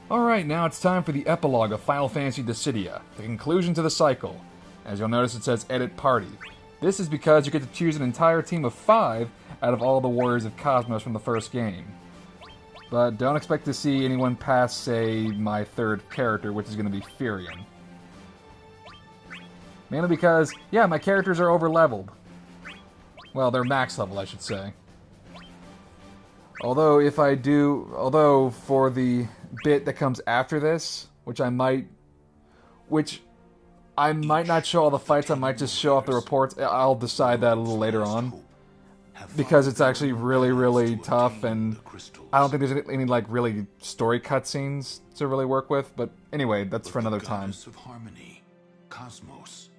Alright, now it's time for the epilogue of Final Fantasy Dissidia, the conclusion to the cycle. As you'll notice, it says Edit Party. This is because you get to choose an entire team of 5 out of all the Warriors of Cosmos from the first game. But don't expect to see anyone past, say, my third character, which is going to be Firion. Mainly because, yeah, my characters are over-leveled. Well, they're max level, I should say. Although for the bit that comes after this, which I might not show all the fights, I might just show off the reports. I'll decide that a little later on. Because it's actually really, really tough, and I don't think there's any like, really story cutscenes to really work with, but anyway, that's for another time. Of harmony, Cosmos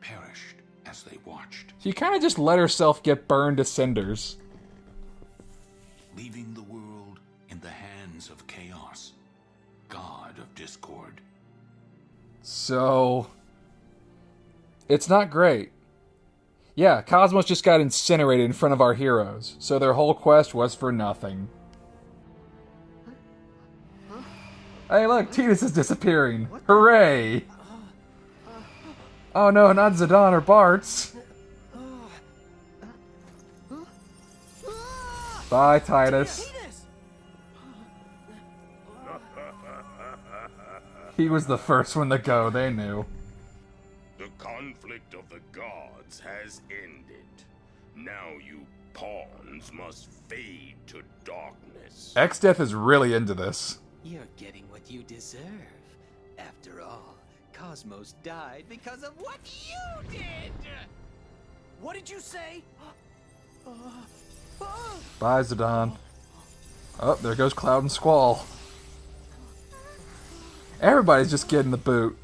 perished as they watched. She kind of just let herself get burned to cinders. Leaving the world in the hands of chaos, god of discord. So, it's not great. Yeah, Cosmos just got incinerated in front of our heroes, so their whole quest was for nothing. Hey look, Tidus is disappearing! Hooray! Oh no, not Zidane or Bartz! Bye, Tidus. He was the first one to go, they knew. The conflict of the gods has ended. Now you pawns must fade to darkness. X-Death is really into this. You're getting what you deserve. After all, Cosmos died because of what you did! What did you say? Bye, Zidane. Oh, there goes Cloud and Squall. Everybody's just getting the boot.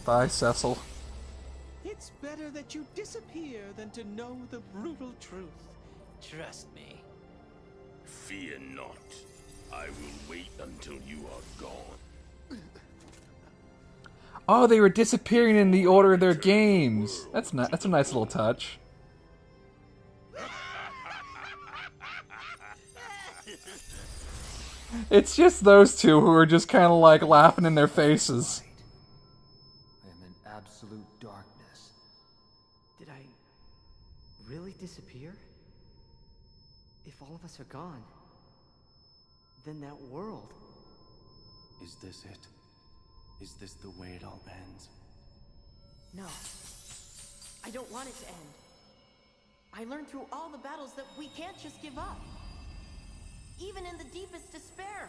Bye, Cecil. It's better that you disappear than to know the brutal truth. Trust me. Fear not. I will wait until you are gone. Oh, they were disappearing in the order of their games. That's a nice little touch. It's just those two who are just kind of like laughing in their faces. I am in absolute darkness. Did I really disappear? If all of us are gone, then that world... Is this it? Is this the way it all ends? No. I don't want it to end. I learned through all the battles that we can't just give up. Even in the deepest despair.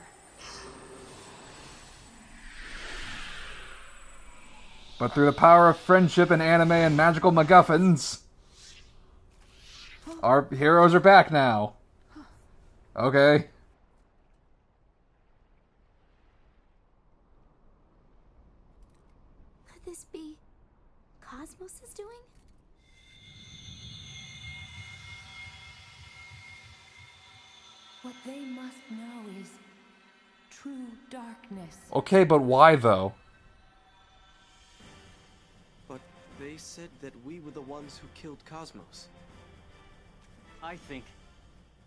But through the power of friendship and anime and magical MacGuffins, our heroes are back now. Okay. Could this be Cosmos' doing? What they must know is true darkness. Okay, but why though? But they said that we were the ones who killed Cosmos. I think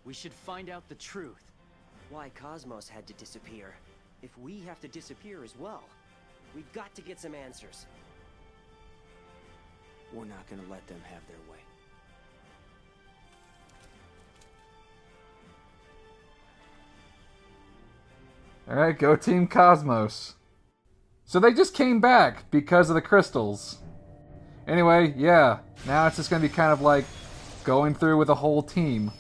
we should find out the truth. Why Cosmos had to disappear. If we have to disappear as well, we've got to get some answers. We're not gonna let them have their way. Alright, go Team Cosmos. So they just came back because of the crystals. Anyway, yeah, now it's just going to be kind of like going through with a whole team.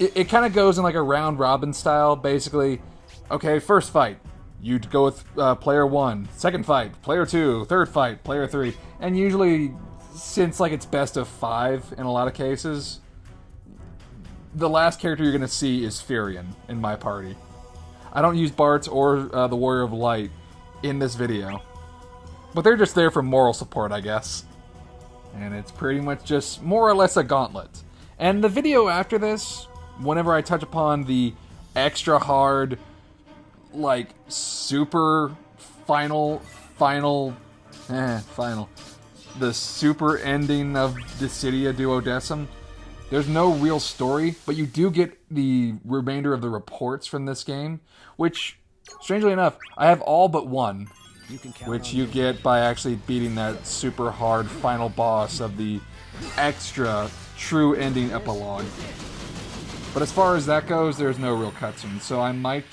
It kind of goes in like a round-robin style, basically. Okay, first fight, you'd go with player 1. Second fight, player 2. Third fight, player 3. And usually, since like it's best of 5 in a lot of cases, the last character you're going to see is Firion in my party. I don't use Bartz or the Warrior of Light in this video. But they're just there for moral support, I guess. And it's pretty much just more or less a gauntlet. And the video after this, whenever I touch upon the extra hard, like, super final, the super ending of Dissidia Duodecim, There's no real story, but you do get the remainder of the reports from this game, which, strangely enough, I have all but one, which you get by actually beating that super hard final boss of the extra true ending epilogue. But as far as that goes, there's no real cutscene, so I might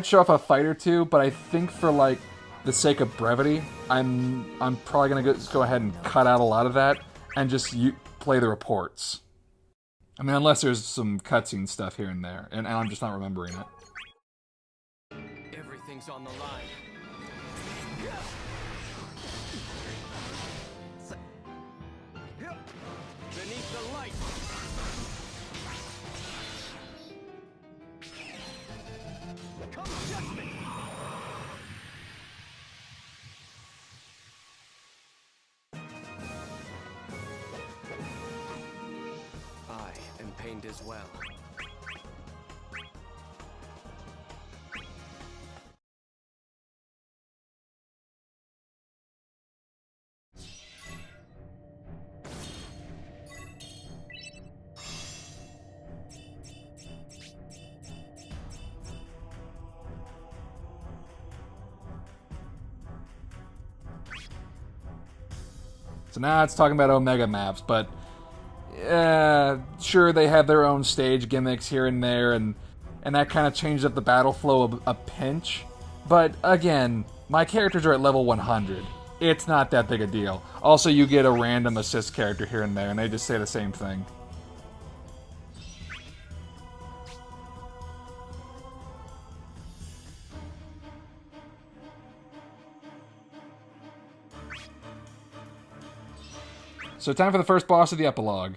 show off a fight or two, but I think for like the sake of brevity, I'm probably gonna go ahead and cut out a lot of that and just play the reports. I mean, unless there's some cutscene stuff here and there, and I'm just not remembering it. Everything's on the line. Beneath the light. Come judgment. I am pained as well. So now it's talking about Omega maps, but sure, they have their own stage gimmicks here and there, and that kind of changes up the battle flow a pinch. But again, my characters are at level 100. It's not that big a deal. Also, you get a random assist character here and there, and they just say the same thing. So time for the first boss of the epilogue.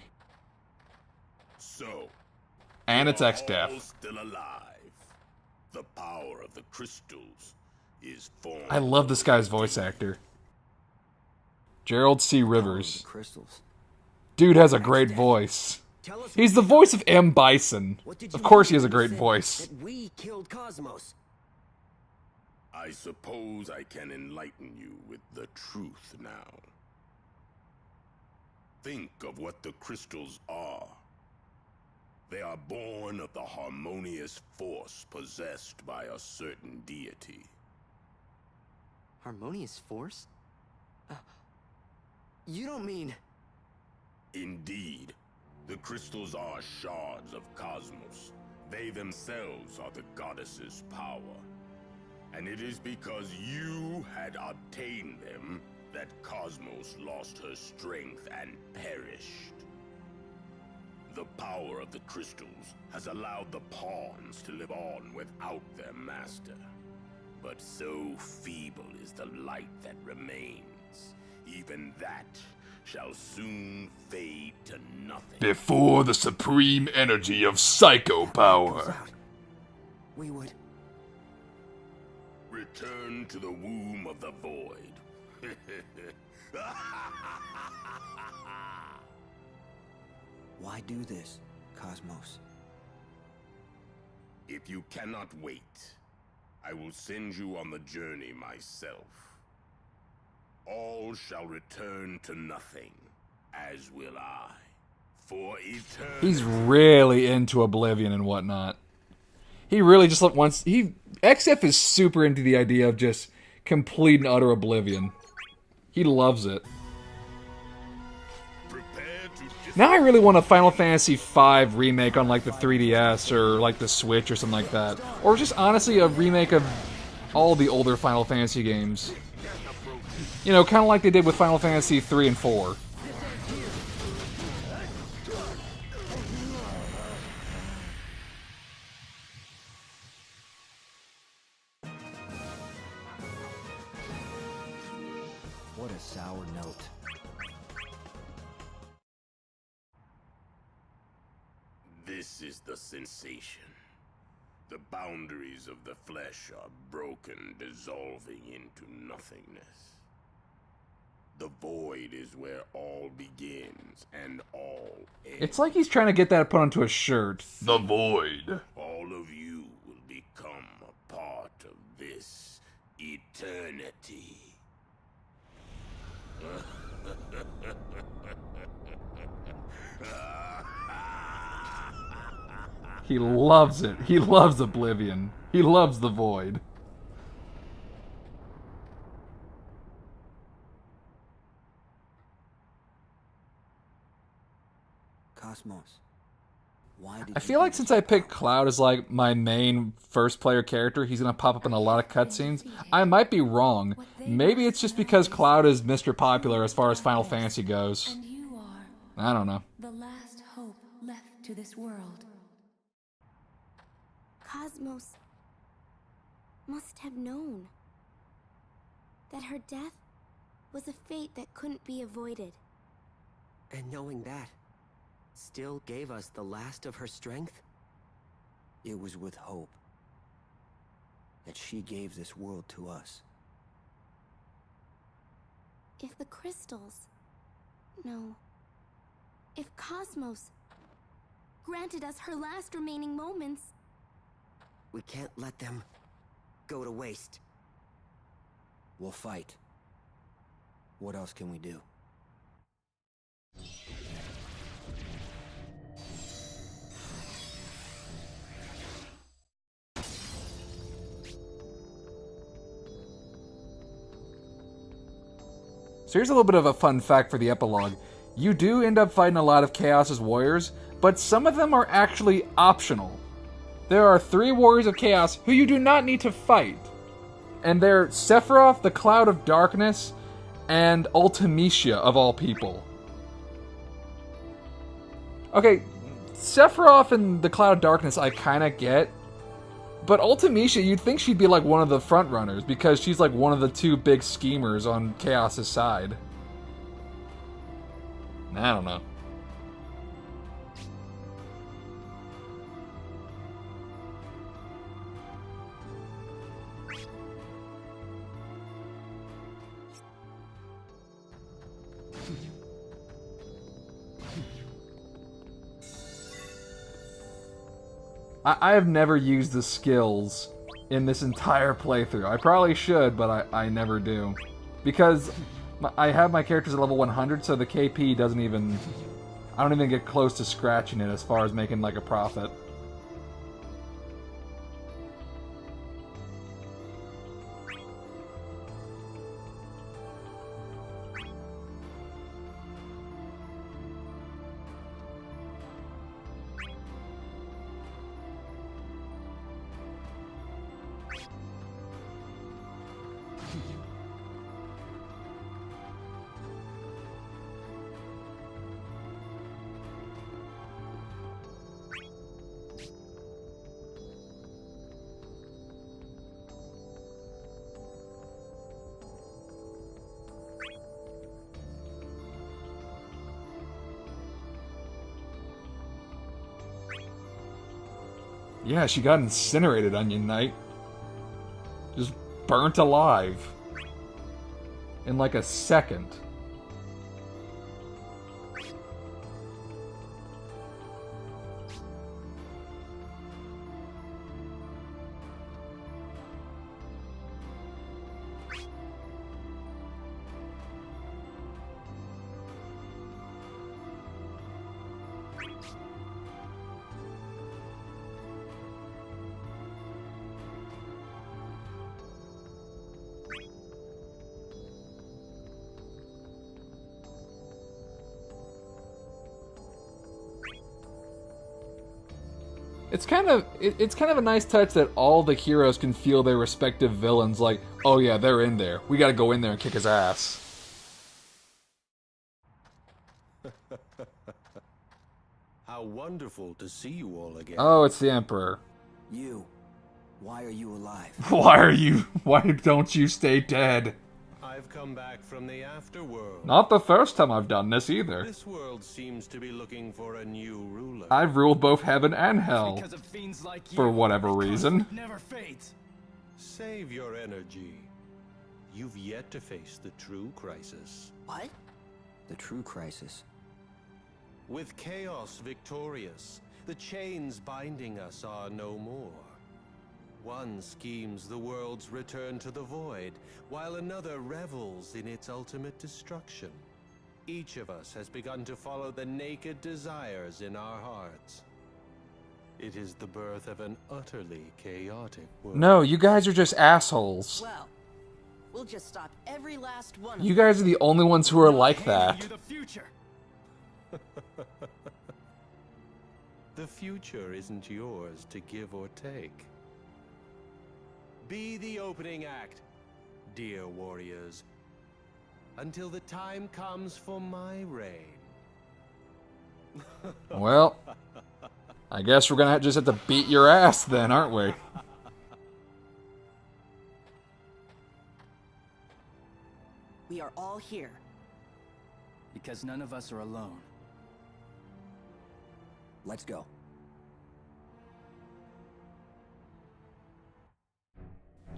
So, and it's all X-Death. still alive. The power of the crystals is formed. I love this guy's voice actor. Gerald C. Rivers. Dude has a great voice. He's the voice of M. Bison. Of course he has a great voice. We killed Cosmos. I suppose I can enlighten you with the truth now. Think of what the crystals are. They are born of the harmonious force possessed by a certain deity. Harmonious force? You don't mean... Indeed. The crystals are shards of cosmos. They themselves are the goddess's power. And it is because you had obtained them that Cosmos lost her strength and perished. The power of the crystals has allowed the pawns to live on without their master. But so feeble is the light that remains. Even that shall soon fade to nothing. Before the supreme energy of psycho power. We would... Return to the womb of the void. Why do this, Cosmos? If you cannot wait, I will send you on the journey myself. All shall return to nothing, as will I. For eternity. He's really into Oblivion and whatnot. He really just wants... XF is super into the idea of just complete and utter oblivion. He loves it. Now I really want a Final Fantasy V remake on like the 3DS or like the Switch or something like that. Or just honestly a remake of all the older Final Fantasy games. You know, kind of like they did with Final Fantasy 3 and 4. What a sour note. This is the sensation. The boundaries of the flesh are broken, dissolving into nothingness. The void is where all begins and all ends. It's like he's trying to get that put onto a shirt. The void. All of you will become a part of this eternity. He loves it. He loves Oblivion. He loves the Void. Cosmos, why did I feel like since I picked Cloud as like my main first player character, he's gonna pop up in a lot of cutscenes. I might be wrong. Maybe it's just because Cloud is Mr. Popular as far as Final Fantasy goes. And you are I don't know. the last hope left to this world. Cosmos must have known that her death was a fate that couldn't be avoided. And knowing that still gave us the last of her strength? It was with hope that she gave this world to us. If the crystals... No. If Cosmos granted us her last remaining moments... We can't let them go to waste. We'll fight. What else can we do? So here's a little bit of a fun fact for the epilogue. You do end up fighting a lot of Chaos's warriors, but some of them are actually optional. There are 3 warriors of Chaos who you do not need to fight. And they're Sephiroth, the Cloud of Darkness, and Ultimecia, of all people. Okay, Sephiroth and the Cloud of Darkness I kinda get. But Ultimecia, you'd think she'd be like one of the front runners because she's like one of the 2 big schemers on Chaos's side. I don't know. I have never used the skills in this entire playthrough. I probably should, but I never do. Because I have my characters at level 100, so the KP doesn't even... I don't even get close to scratching it as far as making like a profit. Yeah, she got incinerated, Onion Knight. Just burnt alive. In like a second. It's kind of a nice touch that all the heroes can feel their respective villains like, oh yeah, they're in there. We gotta go in there and kick his ass. How wonderful to see you all again. Oh, it's the Emperor. You. Why are you alive? Why don't you stay dead? I've come back from the afterworld. Not the first time I've done this either. This world seems to be looking for a new ruler. I've ruled both heaven and hell. Because of fiends like you, for whatever reason. never fades. Save your energy. You've yet to face the true crisis. What? The true crisis? With chaos victorious, the chains binding us are no more. One schemes the world's return to the void, while another revels in its ultimate destruction. Each of us has begun to follow the naked desires in our hearts. It is the birth of an utterly chaotic world. No, you guys are just assholes. Well, we'll just stop every last one. You guys are the only ones who are like that. You the future. The future isn't yours to give or take. Be the opening act, dear warriors, until the time comes for my reign. Well, I guess we're gonna just have to beat your ass then, aren't we? We are all here. Because none of us are alone. Let's go.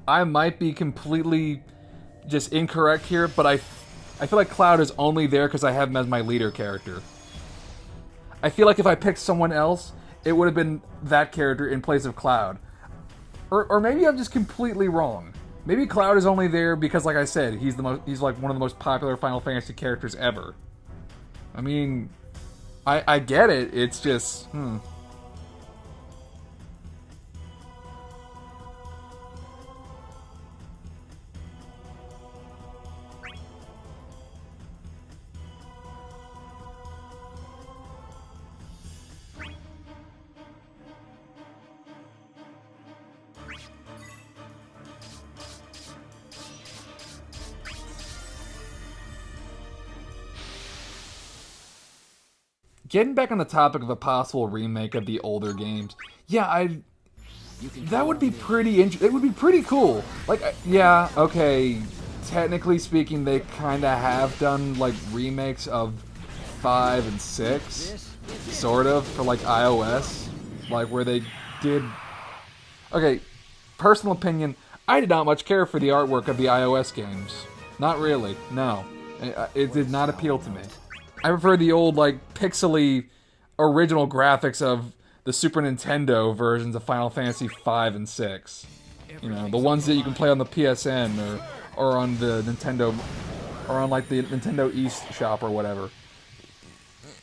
I might be completely just incorrect here, but I feel like Cloud is only there because I have him as my leader character. I feel like if I picked someone else, it would have been that character in place of Cloud. Or maybe I'm just completely wrong. Maybe Cloud is only there because, like I said, he's like one of the most popular Final Fantasy characters ever. I mean, I get it. It's just, Getting back on the topic of a possible remake of the older games, yeah, that would be pretty it would be pretty cool. Like, yeah, okay, technically speaking, they kind of have done, like, remakes of 5 and 6, sort of, for, like, iOS, like, where they did... Okay, personal opinion, I did not much care for the artwork of the iOS games. Not really, no. It did not appeal to me. I prefer the old, like, pixely original graphics of the Super Nintendo versions of Final Fantasy 5 and 6. You know, the ones that you can play on the PSN or on the Nintendo, or on, like, the Nintendo East shop or whatever.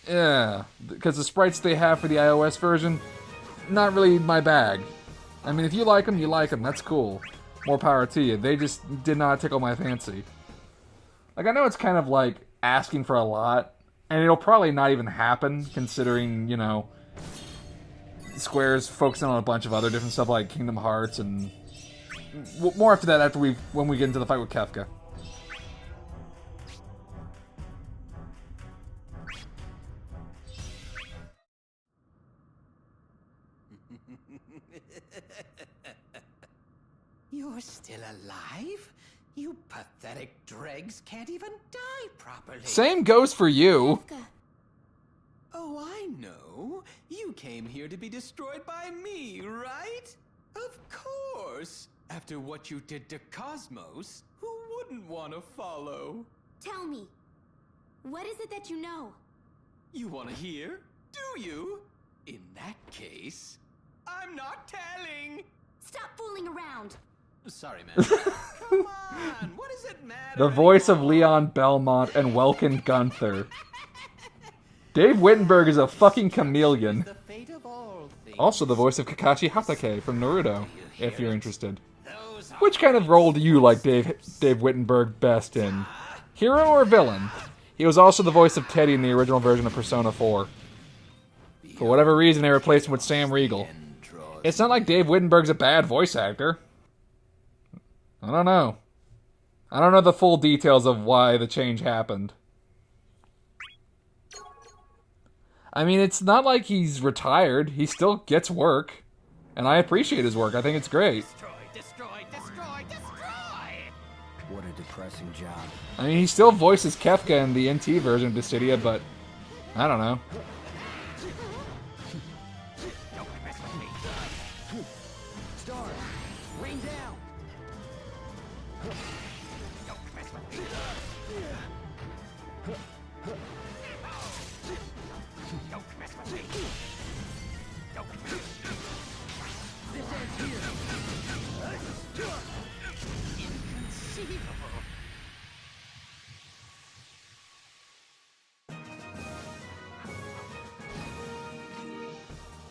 Yeah, because the sprites they have for the iOS version, not really my bag. I mean, if you like them, you like them. That's cool. More power to you. They just did not tickle my fancy. Like, I know it's kind of, like, asking for a lot. And it'll probably not even happen, considering, you know, Square's focusing on a bunch of other different stuff like Kingdom Hearts and... More after that, when we get into the fight with Kefka. You're still alive? You pathetic dregs can't even die properly. Same goes for you. Oh, I know. You came here to be destroyed by me, right? Of course. After what you did to Cosmos, who wouldn't want to follow? Tell me, what is it that you know? You want to hear? Do you? In that case, I'm not telling. Stop fooling around. Sorry, man. Come on, what does it matter? The voice of Leon Belmont and Welkin Gunther. Dave Wittenberg is a fucking chameleon. Also the voice of Kakashi Hatake from Naruto, if you're interested. Which kind of role do you like Dave Wittenberg best in? Hero or villain? He was also the voice of Teddy in the original version of Persona 4. For whatever reason, they replaced him with Sam Riegel. It's not like Dave Wittenberg's a bad voice actor. I don't know. I don't know the full details of why the change happened. I mean, it's not like he's retired. He still gets work. And I appreciate his work. I think it's great. Destroy. What a depressing job. I mean, he still voices Kefka in the NT version of Dissidia, but I don't know. Stars, rain down.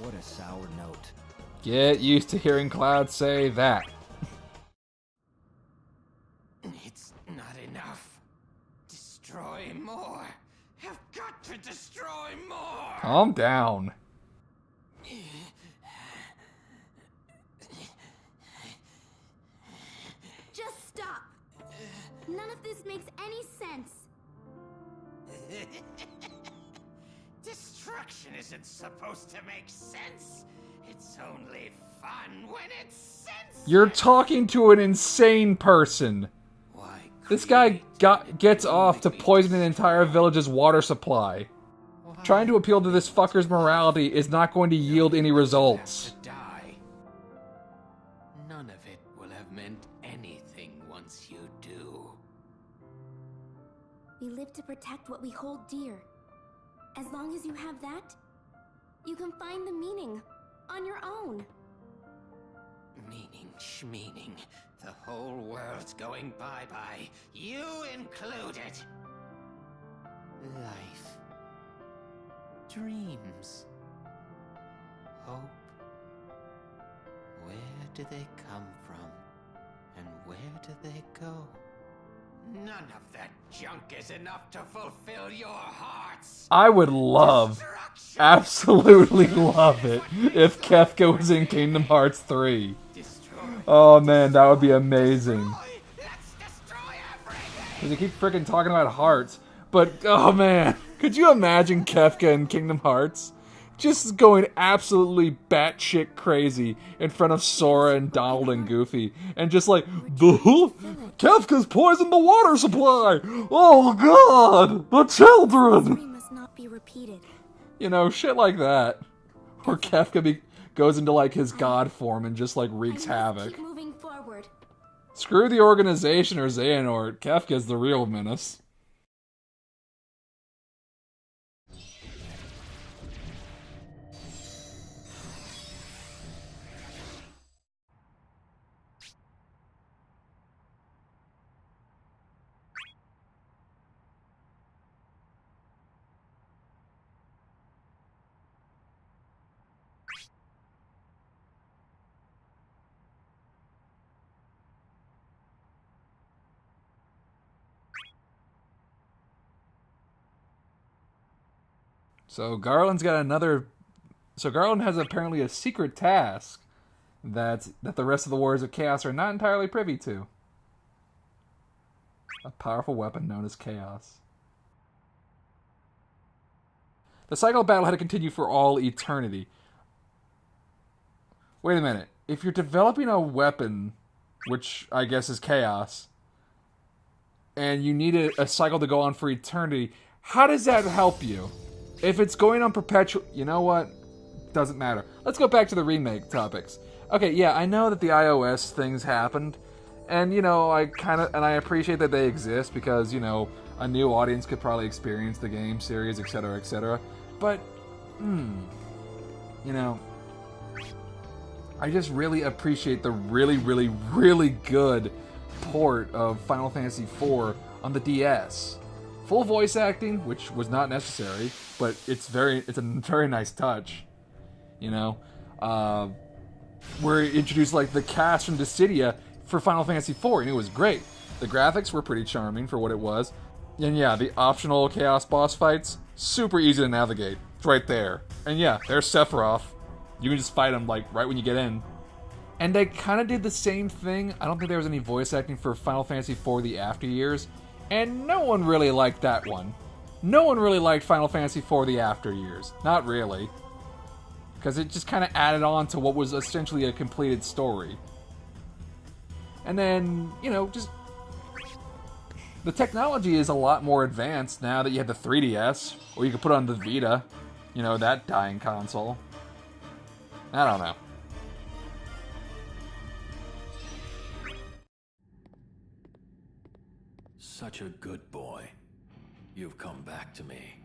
What a sour note. Get used to hearing Cloud say that. It's not enough. Destroy more. Have got to destroy more. Calm down. Just stop. None of this makes any sense. Destruction isn't supposed to make sense. It's only fun when it's senseless. You're talking to an insane person. This guy gets off to poison an entire village's water supply. Trying to appeal to this fucker's morality is not going to yield any results. None of it will have meant anything once you do. We live to protect what we hold dear. As long as you have that, you can find the meaning on your own. Meaning schmeaning. The whole world's going bye-bye. You included. Life. Dreams. Hope. Where do they come from? And where do they go? None of that junk is enough to fulfill your hearts. I would love, absolutely love it, if Kefka was in Kingdom Hearts 3. Oh man, that would be amazing. Because you keep freaking talking about hearts, but oh man, could you imagine Kefka in Kingdom Hearts? Just going absolutely batshit crazy in front of Sora and Donald and Goofy, and just like, Kefka's poisoned the water supply! Oh god! The children! Must not be repeated. You know, shit like that. Or Kefka goes into like his god form and just like wreaks havoc. Keep moving forward. Screw the organization or Xehanort, Kefka's the real menace. So Garland's got another... So Garland has apparently a secret task that the rest of the Warriors of Chaos are not entirely privy to. A powerful weapon known as Chaos. The cycle of battle had to continue for all eternity. Wait a minute. If you're developing a weapon, which I guess is Chaos, and you need a cycle to go on for eternity, how does that help you? If it's going on perpetual... You know what? Doesn't matter. Let's go back to the remake topics. Okay, yeah, I know that the iOS things happened, and, you know, I appreciate that they exist because, you know, a new audience could probably experience the game series, etc., etc. But, you know, I just really appreciate the really, really, really good port of Final Fantasy IV on the DS. Full voice acting, which was not necessary, but it's a very nice touch. You know, we introduced like the cast from Dissidia for Final Fantasy IV, and it was great. The graphics were pretty charming for what it was, and yeah, the optional Chaos boss fights, super easy to navigate. It's right there, and yeah, there's Sephiroth. You can just fight him like right when you get in. And they kind of did the same thing. I don't think there was any voice acting for Final Fantasy IV: The After Years. And no one really liked that one. No one really liked Final Fantasy IV: The After Years. Not really. Because it just kind of added on to what was essentially a completed story. And then, you know, just... The technology is a lot more advanced now that you have the 3DS. Or you can put it on the Vita. You know, that dying console. I don't know. Such a good boy. You've come back to me,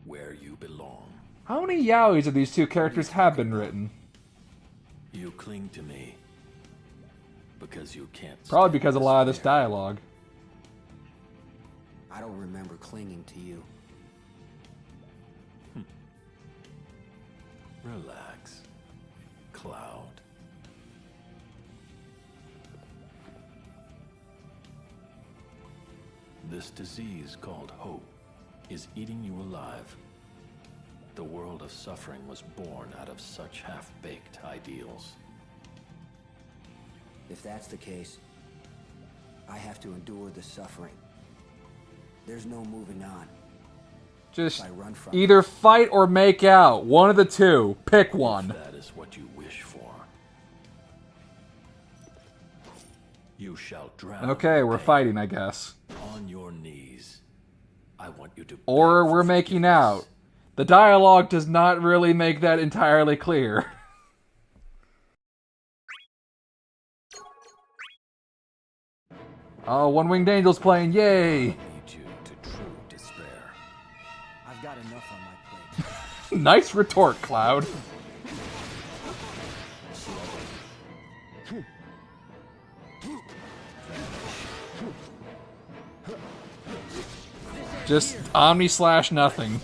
where you belong. How many yaois of these two characters have been written? You cling to me because you can't. Probably because of a lot of this dialogue. I don't remember clinging to you. Relax, Cloud. This disease called hope is eating you alive. The world of suffering was born out of such half-baked ideals. If that's the case, I have to endure the suffering. There's no moving on. Just I run from either fight or make out. One of the two. Pick one. If that is what you wish for, you shall drown. Okay, we're fighting, I guess. On your knees. I want you to. Or we're making out. The dialogue does not really make that entirely clear. Oh, One-Winged Angel's playing, yay! I've got enough on my plate. Nice retort, Cloud. Just Omni slash nothing.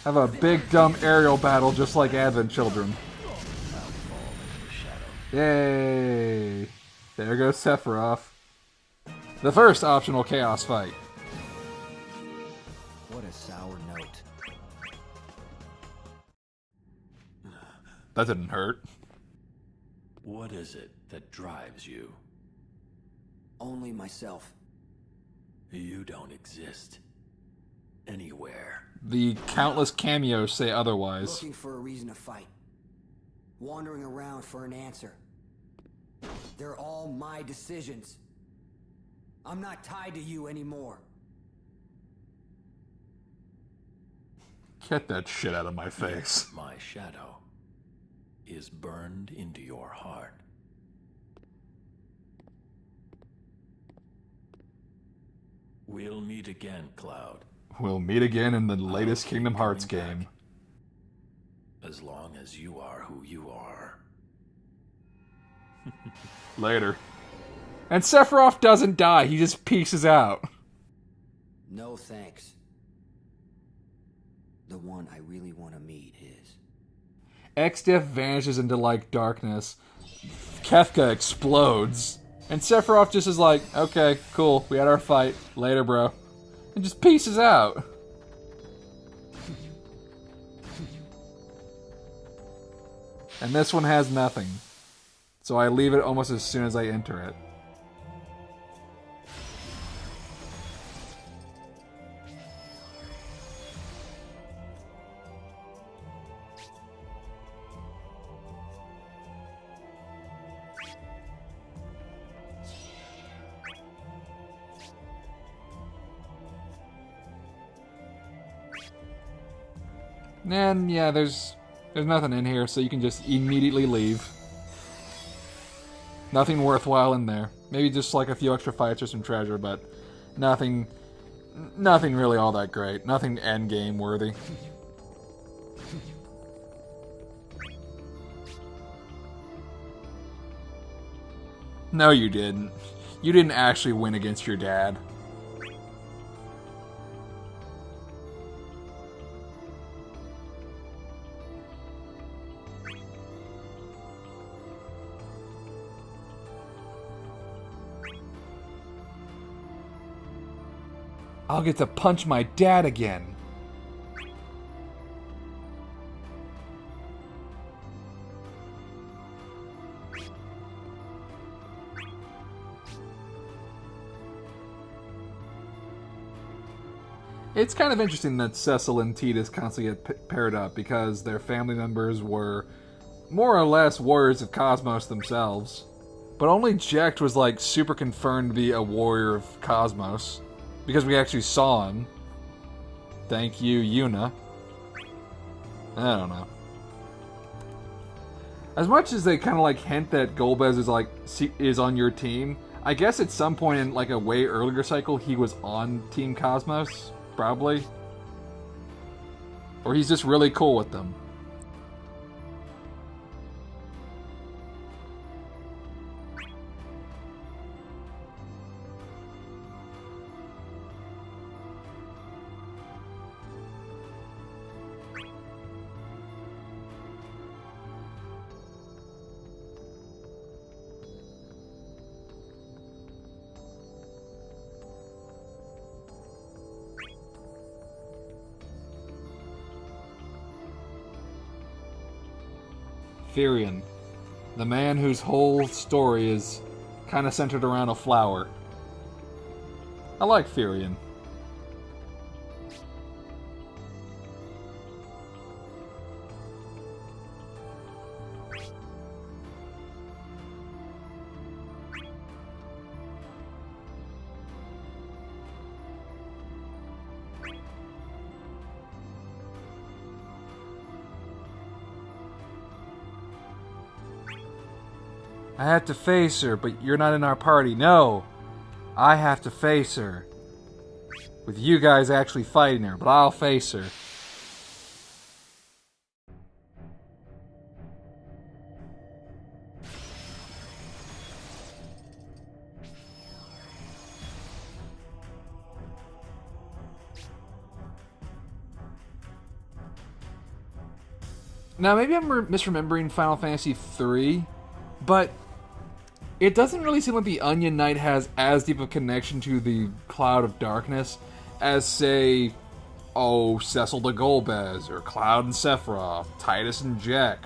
Have a big dumb aerial battle just like Advent Children. Yay! There goes Sephiroth. The first optional Chaos fight. What a sour note. That didn't hurt. What is it that drives you? Only myself. You don't exist anywhere. The countless cameos say otherwise. Looking for a reason to fight. Wandering around for an answer. They're all my decisions. I'm not tied to you anymore. Get that shit out of my face. My shadow is burned into your heart. We'll meet again, Cloud. We'll meet again in the latest Kingdom Hearts game. As long as you are who you are. Later. And Sephiroth doesn't die, he just pieces out. No thanks. The one I really want to meet is... X-Diff vanishes into, like, darkness. Kefka explodes. And Sephiroth just is like, okay, cool, we had our fight. Later, bro. And just pieces out. And this one has nothing. So I leave it almost as soon as I enter it. And yeah, there's nothing in here, so you can just immediately leave. Nothing worthwhile in there. Maybe just like a few extra fights or some treasure, but nothing really all that great. Nothing endgame worthy. No, you didn't. You didn't actually win against your dad. I'll get to punch my dad again. It's kind of interesting that Cecil and Tidus constantly get paired up because their family members were more or less warriors of Cosmos themselves. But only Jecht was like super confirmed to be a warrior of Cosmos. Because we actually saw him. Thank you, Yuna. I don't know. As much as they kind of like hint that Golbez is like is on your team, I guess at some point in like a way earlier cycle he was on Team Cosmos, probably. Or he's just really cool with them. Firion, the man whose whole story is kind of centered around a flower. I like Firion. I have to face her, but you're not in our party. No! I have to face her. With you guys actually fighting her, but I'll face her. Now, maybe I'm misremembering Final Fantasy III, but it doesn't really seem like the Onion Knight has as deep a connection to the Cloud of Darkness as, say, Cecil de Golbez, or Cloud and Sephiroth, Titus and Jack,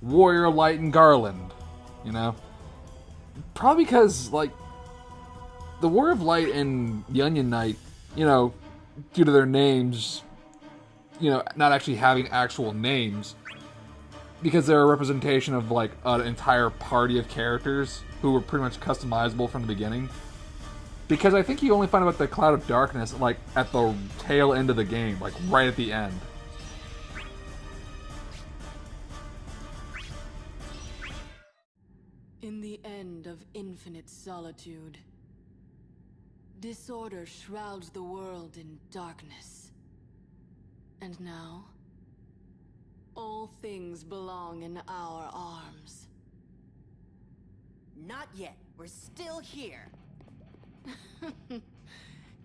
Warrior Light and Garland, you know? Probably because, like, the Warrior of Light and the Onion Knight, you know, due to their names, you know, not actually having actual names, because they're a representation of, like, an entire party of characters who were pretty much customizable from the beginning. Because I think you only find out the Cloud of Darkness, like, at the tail end of the game, like, right at the end. In the end of infinite solitude, disorder shrouds the world in darkness. And now, all things belong in our arms. Not yet. We're still here.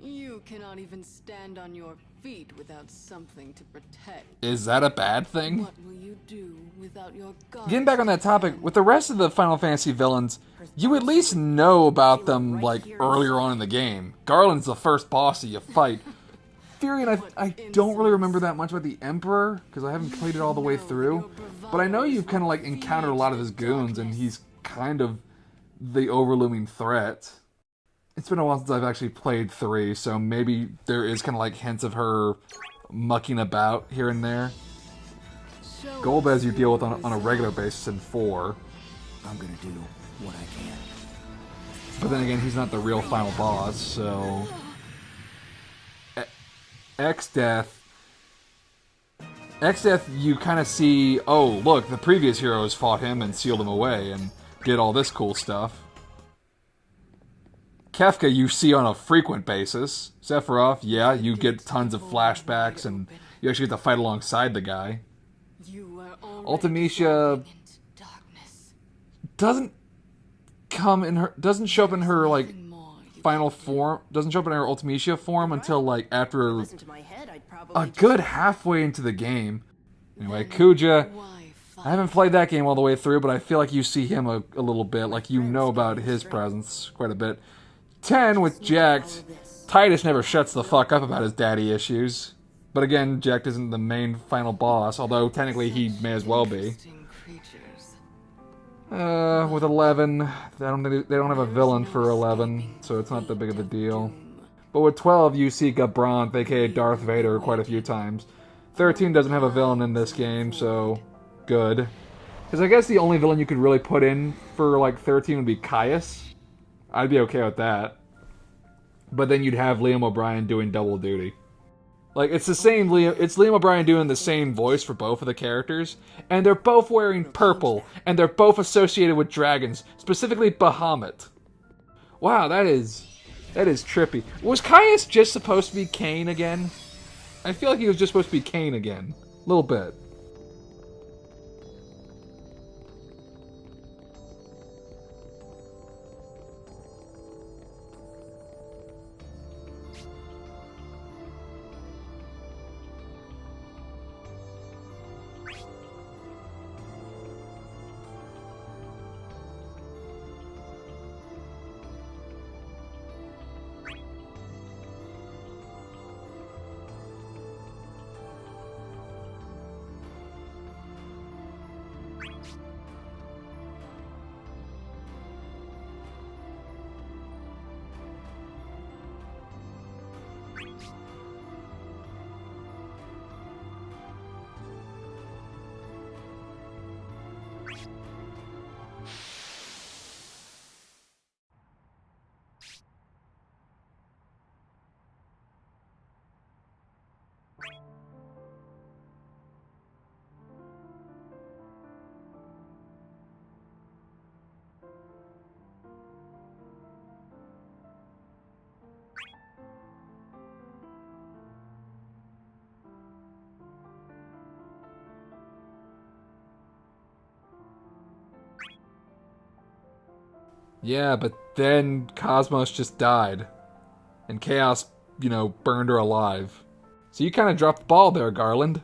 You cannot even stand on your feet without something to protect. Is that a bad thing? What will you do without your God? Getting back on that topic, with the rest of the Final Fantasy villains, you at least know about them, like, earlier on in the game. Garland's the first boss that you fight. Firion, I don't really remember that much about the Emperor, because I haven't played it all the way through. But I know you've kind of, like, encountered a lot of his goons, and he's kind of the overlooming threat. It's been a while since I've actually played 3, so maybe there is kind of like hints of her mucking about here and there. Golbez you deal with on a regular basis in 4. I'm gonna do what I can. But then again, he's not the real final boss, so... X-Death, you kind of see, oh, look, the previous heroes fought him and sealed him away and did all this cool stuff. Kefka you see on a frequent basis. Sephiroth, yeah, you get tons of flashbacks and you actually get to fight alongside the guy. Ultimecia doesn't show up in her, like, final form, doesn't show up in her Ultimecia form until, like, after a good halfway into the game. Anyway, Kuja, I haven't played that game all the way through, but I feel like you see him a little bit, like you know about his presence quite a bit. 10 with Jacked, Titus never shuts the fuck up about his daddy issues. But again, Jacked isn't the main final boss, although technically he may as well be. With 11, they don't have a villain for 11, so it's not that big of a deal. But with 12, you see Gabranth, aka Darth Vader, quite a few times. 13 doesn't have a villain in this game, so good. Because I guess the only villain you could really put in for, like, 13 would be Caius. I'd be okay with that. But then you'd have Liam O'Brien doing double duty. Like, it's Liam O'Brien doing the same voice for both of the characters, and they're both wearing purple, and they're both associated with dragons, specifically Bahamut. Wow, that is trippy. Was Caius just supposed to be Cain again? I feel like he was just supposed to be Cain again. A little bit. Yeah, but then Cosmos just died. And Chaos, burned her alive. So you kind of dropped the ball there, Garland.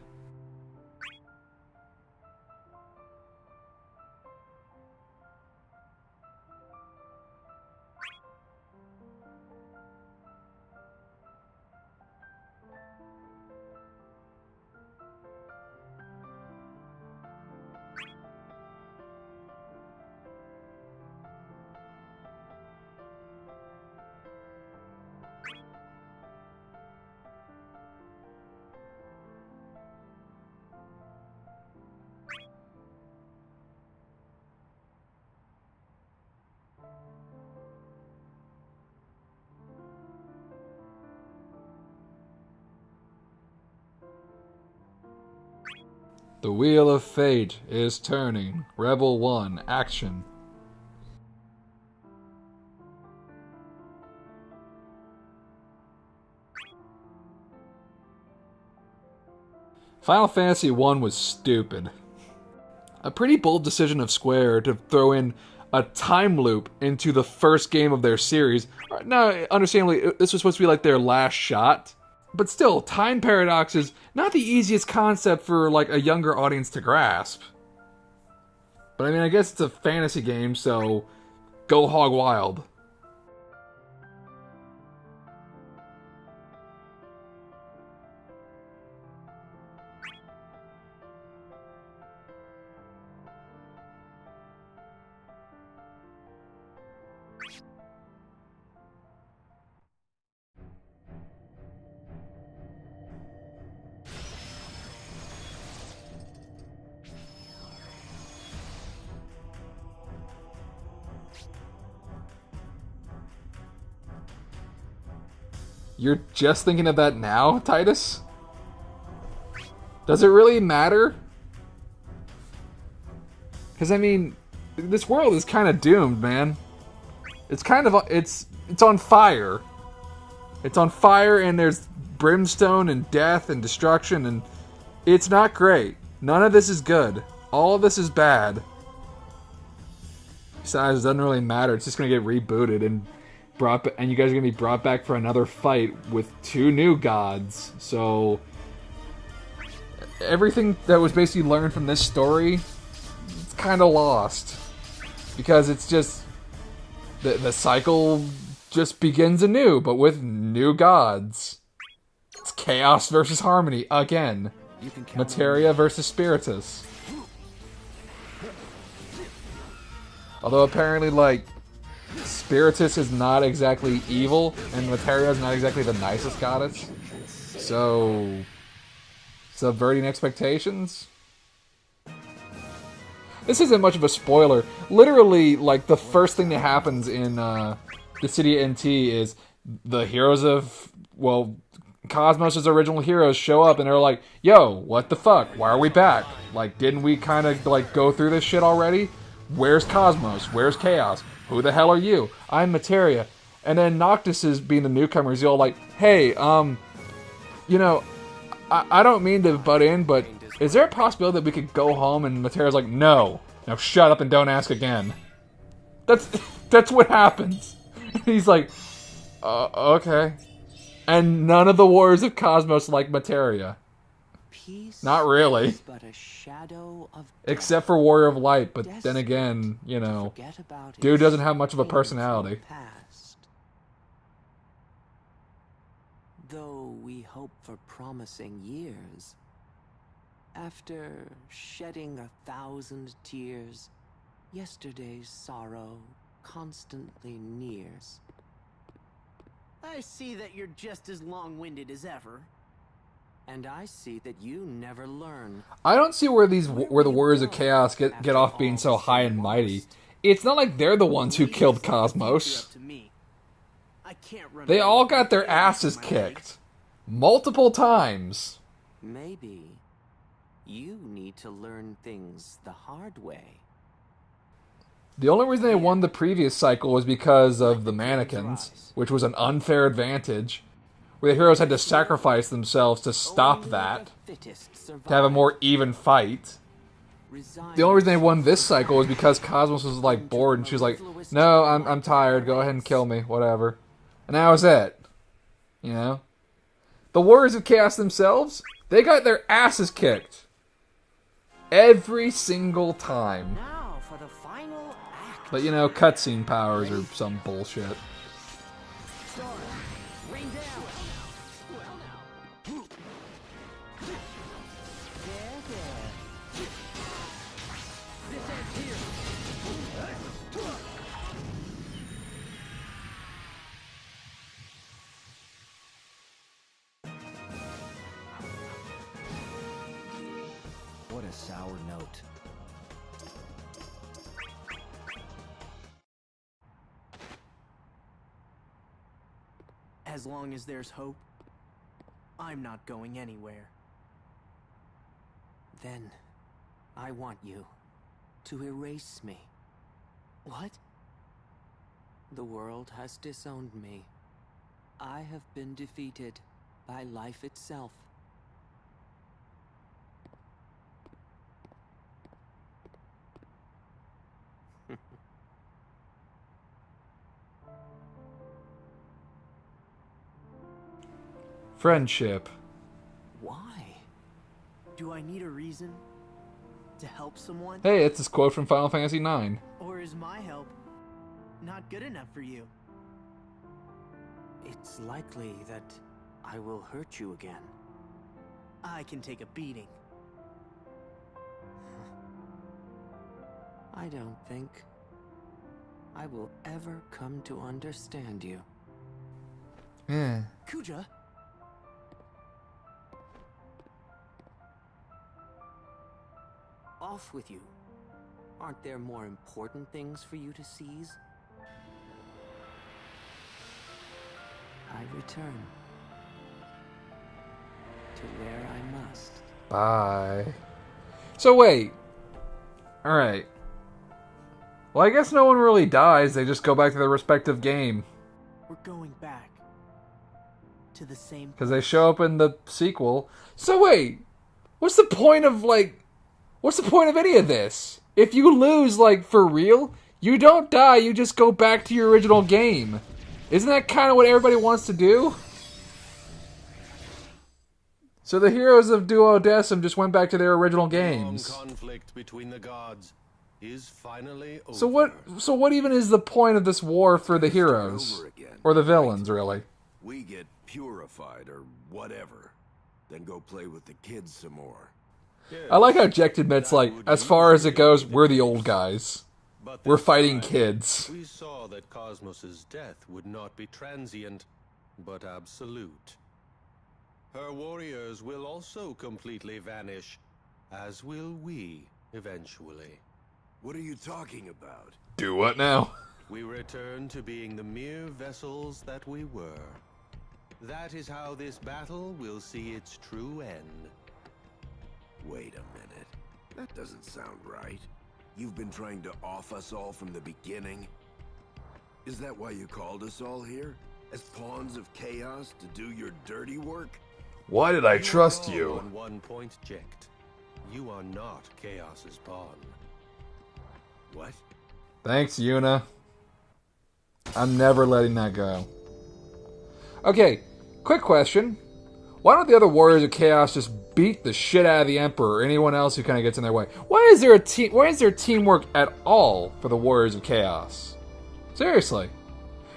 The wheel of fate is turning. Rebel 1, action. Final Fantasy 1 was stupid. A pretty bold decision of Square to throw in a time loop into the first game of their series. Now, understandably, this was supposed to be like their last shot. But still, time paradox is not the easiest concept for like a younger audience to grasp. But I mean, I guess it's a fantasy game, so go hog wild. You're just thinking of that now, Titus? Does it really matter? Because, I mean, this world is kind of doomed, man. It's kind of... It's on fire. It's on fire, and there's brimstone and death and destruction, and it's not great. None of this is good. All of this is bad. Besides, it doesn't really matter. It's just going to get rebooted, and you guys are going to be brought back for another fight with 2 new gods. So everything that was basically learned from this story, it's kind of lost. Because it's just... The cycle just begins anew, but with new gods. It's chaos versus harmony again. Materia versus Spiritus. Although apparently, like, Spiritus is not exactly evil, and Materia is not exactly the nicest goddess. So, subverting expectations? This isn't much of a spoiler. Literally, like, the first thing that happens in Dissidia NT is the heroes of, well, Cosmos' original heroes show up, and they're like, yo, what the fuck? Why are we back? Like, didn't we kind of, like, go through this shit already? Where's Cosmos? Where's Chaos? Who the hell are you? I'm Materia. And then Noctis is being the newcomer. He's all like, hey, you know, I don't mean to butt in, but is there a possibility that we could go home? And Materia's like, no. Now shut up and don't ask again. That's what happens. He's like, okay. And none of the warriors of Cosmos like Materia. Peace not really. is but a shadow of except for Warrior of Light, but then again, you know, dude doesn't have much of a personality. Though we hope for promising years, after shedding 1,000 tears, yesterday's sorrow constantly nears. I see that you're just as long-winded as ever. And I see that you never learn. I don't see where the Warriors of Chaos get off being so high and mighty. It's not like they're the ones who killed Cosmos. They all got their asses kicked. Multiple times. Maybe you need to learn things the hard way. The only reason they won the previous cycle was because of the mannequins, which was an unfair advantage, where the heroes had to sacrifice themselves to stop that, to have a more even fight. The only reason they won this cycle was because Cosmos was like bored and she was like, no, I'm tired, go ahead and kill me, whatever. And that was it. You know? The Warriors of Chaos themselves, they got their asses kicked. Every single time. Now for the final act. But you know, cutscene powers or some bullshit. What a sour note. As long as there's hope, I'm not going anywhere. Then, I want you to erase me. What? The world has disowned me. I have been defeated by life itself. Friendship. Why? Do I need a reason to help someone? Hey, it's this quote from Final Fantasy IX. Or is my help not good enough for you? It's likely that I will hurt you again. I can take a beating. I don't think I will ever come to understand you. Yeah. Kuja? Off with you. Aren't there more important things for you to seize? I return to where I must. Bye. So wait. Alright. Well, I guess no one really dies. They just go back to their respective game. We're going back to the same... Because they show up in the sequel. So wait. What's the point of, what's the point of any of this? If you lose, for real, you don't die, you just go back to your original game. Isn't that kind of what everybody wants to do? So the heroes of Duodecim just went back to their original games. Long conflict between the gods is finally over. So what even is the point of this war for the heroes? Or the villains, really? We get purified or whatever, then go play with the kids some more. I like how Jack admits, as far as it goes, we're the old guys. We're fighting kids. We saw that Cosmos's death would not be transient, but absolute. Her warriors will also completely vanish, as will we, eventually. What are you talking about? Do what now? We return to being the mere vessels that we were. That is how this battle will see its true end. Wait a minute. That doesn't sound right. You've been trying to off us all from the beginning? Is that why you called us all here? As pawns of chaos to do your dirty work? Why did I trust you? On one point, Jecht. You are not Chaos's pawn. What? Thanks, Yuna. I'm never letting that go. Okay, quick question. Why don't the other Warriors of Chaos just beat the shit out of the Emperor or anyone else who kind of gets in their way? Why is there teamwork at all for the Warriors of Chaos? Seriously.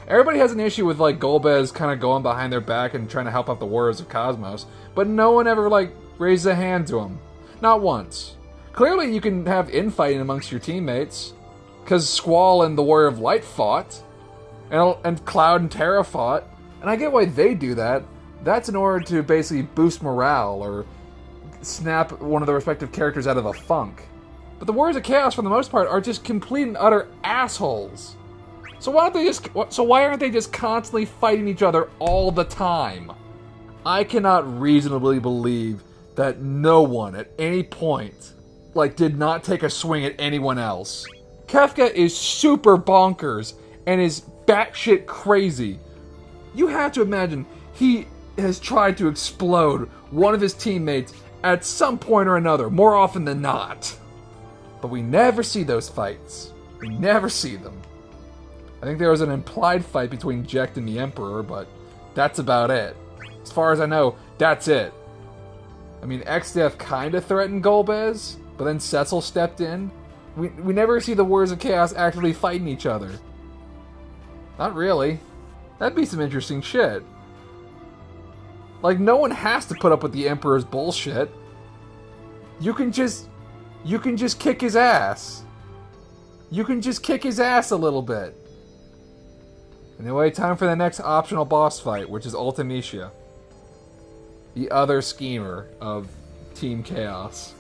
Everybody has an issue with, Golbez kind of going behind their back and trying to help out the Warriors of Cosmos, but no one ever, raises a hand to him. Not once. Clearly you can have infighting amongst your teammates, because Squall and the Warrior of Light fought, and Cloud and Terra fought, And I get why they do that. That's in order to basically boost morale or snap one of the respective characters out of a funk. But the Warriors of Chaos, for the most part, are just complete and utter assholes. So why aren't they just constantly fighting each other all the time? I cannot reasonably believe that no one at any point, did not take a swing at anyone else. Kefka is super bonkers and is batshit crazy. You have to imagine he has tried to explode one of his teammates at some point or another, more often than not. But we never see those fights. We never see them. I think there was an implied fight between Jecht and the Emperor, but that's about it. As far as I know, that's it. I mean, Exdeath kind of threatened Golbez, but then Cecil stepped in. We never see the Warriors of Chaos actively fighting each other. Not really. That'd be some interesting shit. No one has to put up with the Emperor's bullshit. You can just kick his ass. You can just kick his ass a little bit. Anyway, time for the next optional boss fight, which is Ultimecia, the other schemer of Team Chaos.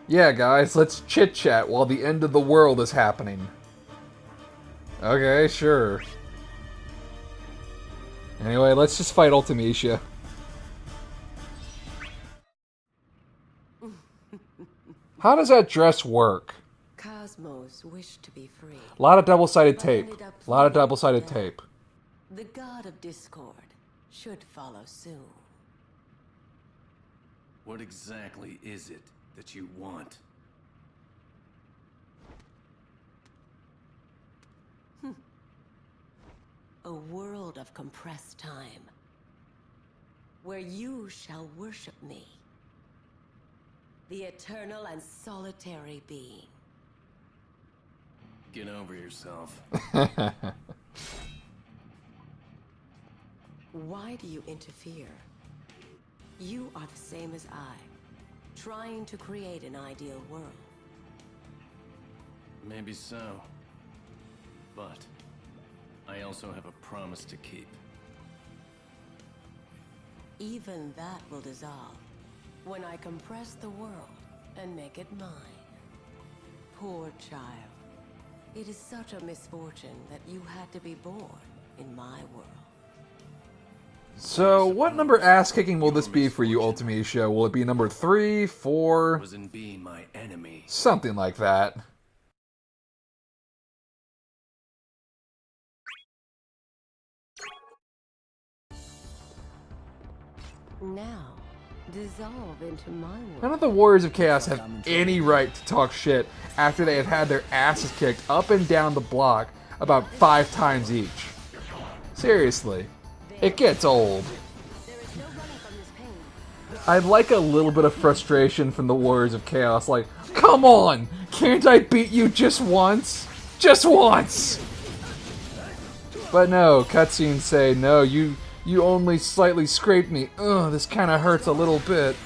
Yeah, guys, let's chit-chat while the end of the world is happening. Okay, sure. Anyway, let's just fight Ultimecia. How does that dress work? Cosmos wished to be free. A lot of double-sided tape. A lot of double-sided tape. The god of discord should follow soon. What exactly is it that you want? A world of compressed time, where you shall worship me, the eternal and solitary being. Get over yourself. Why do you interfere? You are the same as I, trying to create an ideal world. Maybe so. But I also have a promise to keep. Even that will dissolve when I compress the world and make it mine. Poor child. It is such a misfortune that you had to be born in my world. So, what number ass-kicking will this be for you, Ultimecia? Will it be number 3, 4? Wasn't being my enemy. Something like that. Now, dissolve into my world. None of the Warriors of Chaos have any right to talk shit after they have had their asses kicked up and down the block about 5 times each. Seriously. It gets old. I'd like a little bit of frustration from the Warriors of Chaos, like, come on! Can't I beat you just once? Just once! But no, cutscenes say, no, you only slightly scraped me. Ugh, this kinda hurts a little bit.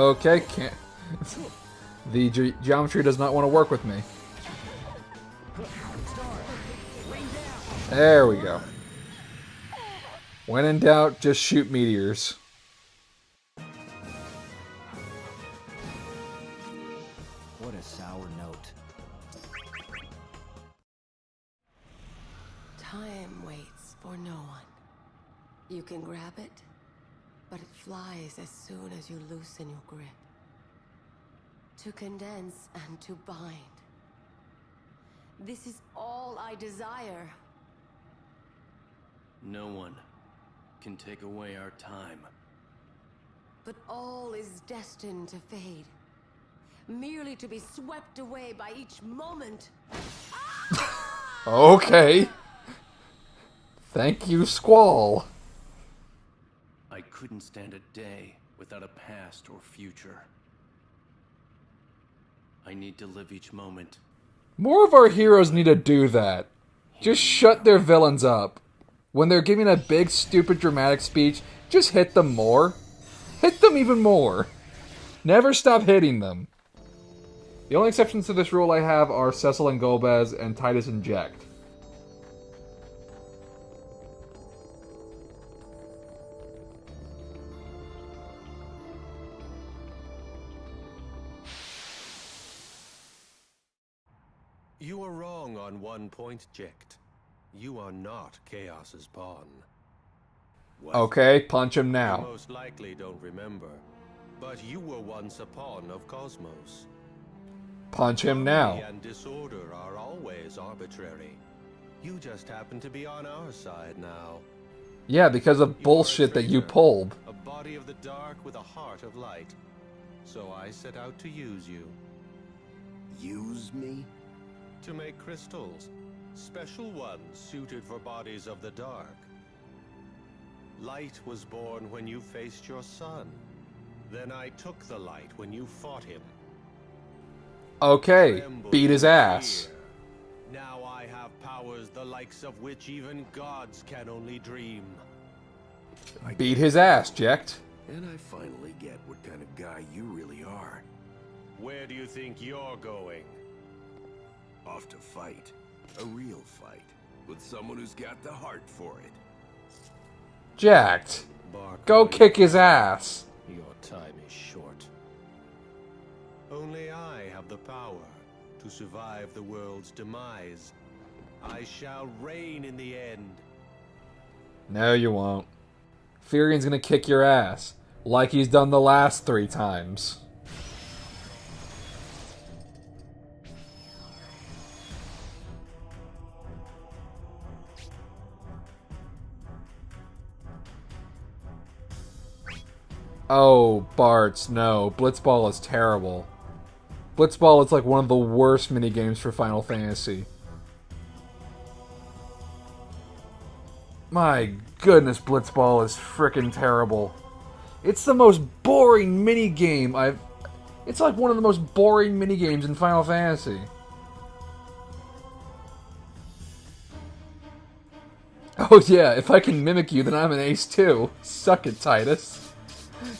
Okay, can't. The geometry does not want to work with me. There we go. When in doubt, just shoot meteors. What a sour note. Time waits for no one. You can grab it, but it flies as soon as you loosen your grip. To condense and to bind. This is all I desire. No one can take away our time. But all is destined to fade. Merely to be swept away by each moment. Okay. Thank you, Squall. I couldn't stand a day without a past or future. I need to live each moment. More of our heroes need to do that. Just shut their villains up. When they're giving a big, stupid, dramatic speech, just hit them more. Hit them even more. Never stop hitting them. The only exceptions to this rule I have are Cecil and Golbez and Titus and Jekt. You are wrong on one point, Jekt. You are not Chaos's pawn. Okay, punch him now. You most likely don't remember, but you were once a pawn of Cosmos. Punch him now. Harmony and disorder are always arbitrary. You just happen to be on our side now. Yeah, because of bullshit that you pulled. A body of the dark with a heart of light. So I set out to use you. Use me? To make crystals. Special ones suited for bodies of the dark. Light was born when you faced your son. Then I took the light when you fought him. Okay, beat his ass. Now I have powers the likes of which even gods can only dream. Beat his ass, Jekt. And I finally get what kind of guy you really are. Where do you think you're going? Off to fight. A real fight. With someone who's got the heart for it. Jekt, go kick his ass. Your time is short. Only I have the power to survive the world's demise. I shall reign in the end. No, you won't. Furion's gonna kick your ass, like he's done the last 3 times. Oh, Bartz, no. Blitzball is terrible. Blitzball is like one of the worst minigames for Final Fantasy. My goodness, Blitzball is frickin' terrible. It's the most boring minigame I've... It's like one of the most boring minigames in Final Fantasy. Oh yeah, if I can mimic you, then I'm an ace too. Suck it, Titus.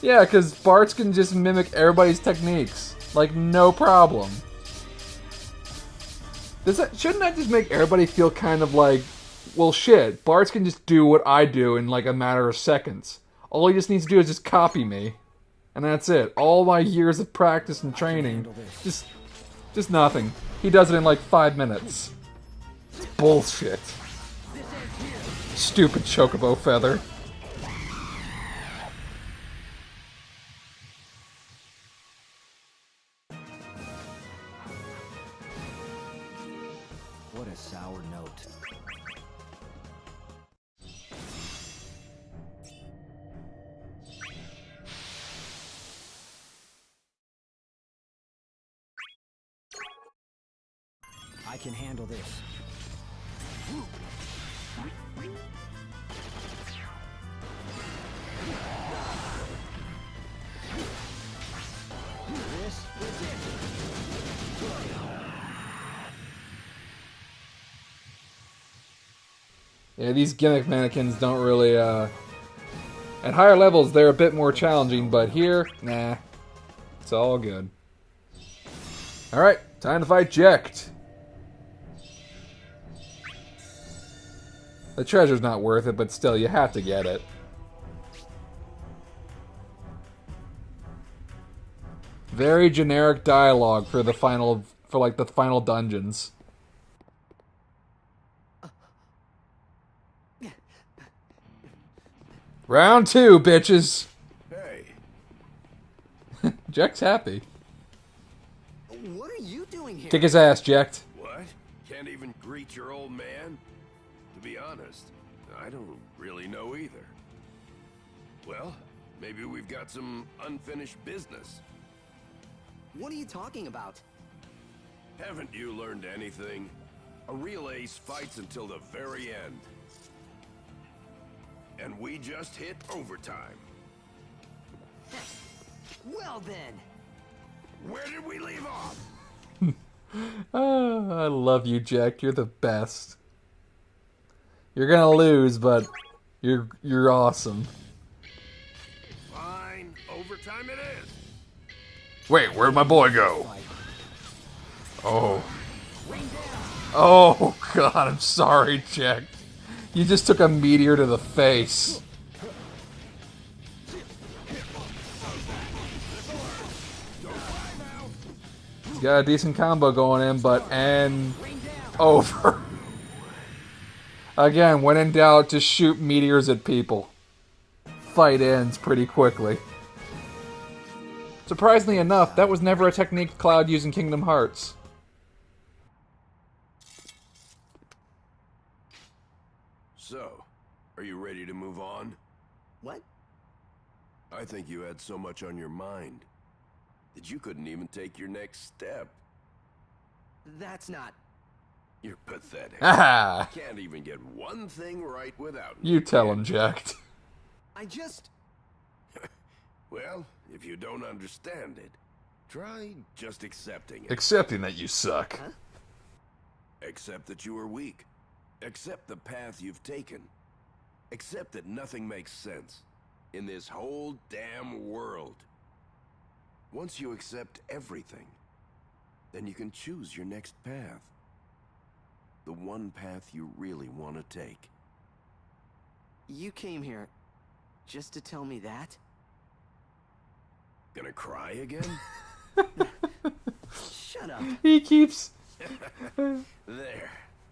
Yeah, because Bartz can just mimic everybody's techniques. Like, no problem. Shouldn't that just make everybody feel kind of like, well shit, Bartz can just do what I do in like a matter of seconds. All he just needs to do is just copy me. And that's it. All my years of practice and training, just nothing. He does it in like 5 minutes. It's bullshit. Stupid chocobo feather. What a sour note. I can handle this. Yeah, these gimmick mannequins don't really, At higher levels, they're a bit more challenging, but here, nah. It's all good. Alright, time to fight Jecht. The treasure's not worth it, but still, you have to get it. Very generic dialogue for the final, the final dungeons. Round 2, bitches! Hey. Jecht's happy. What are you doing here? Kick his ass, Jecht. What? Can't even greet your old man? To be honest, I don't really know either. Well, maybe we've got some unfinished business. What are you talking about? Haven't you learned anything? A real ace fights until the very end. And we just hit overtime. Well then! Where did we leave off? Oh, I love you, Jecht. You're the best. You're gonna lose, but you're awesome. Fine, overtime it is. Wait, where'd my boy go? Oh. Oh, God, I'm sorry, Jecht. You just took a meteor to the face. He's got a decent combo going in, and over. Again, when in doubt, just shoot meteors at people. Fight ends pretty quickly. Surprisingly enough, that was never a technique Cloud used in Kingdom Hearts. So, are you ready to move on? What? I think you had so much on your mind that you couldn't even take your next step. That's not... You're pathetic. Ah! Can't even get one thing right without me. You tell him, Jecht. I just... Well, if you don't understand it, try just accepting it. Accepting that you suck. Huh? Accept that you are weak. Accept the path you've taken. Accept that nothing makes sense in this whole damn world. Once you accept everything, then you can choose your next path. The one path you really want to take. You came here just to tell me that? Gonna cry again? Shut up. He keeps... There.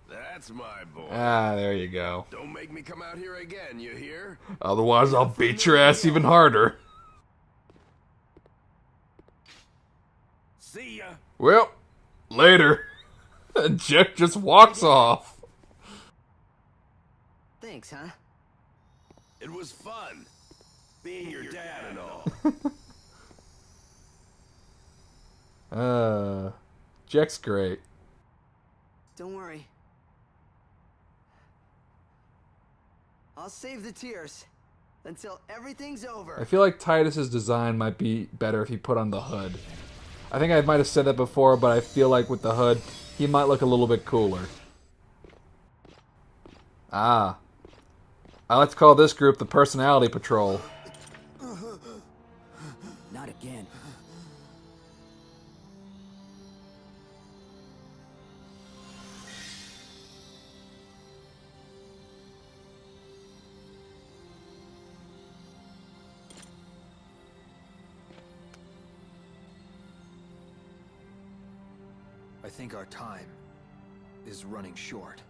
That's my boy. Ah, there you go. Don't make me come out here again, you hear? Otherwise, I'll beat your ass even harder. See ya. Well, later. Jecht just walks off. Thanks, huh? It was fun. Being your dad and all. Jecht's great. Don't worry. I'll save the tears until everything's over. I feel like Tidus's design might be better if he put on the hood. I think I might have said that before, but I feel like with the hood, he might look a little bit cooler. Ah. I like to call this group the Personality Patrol. Not again. I think our time is running short.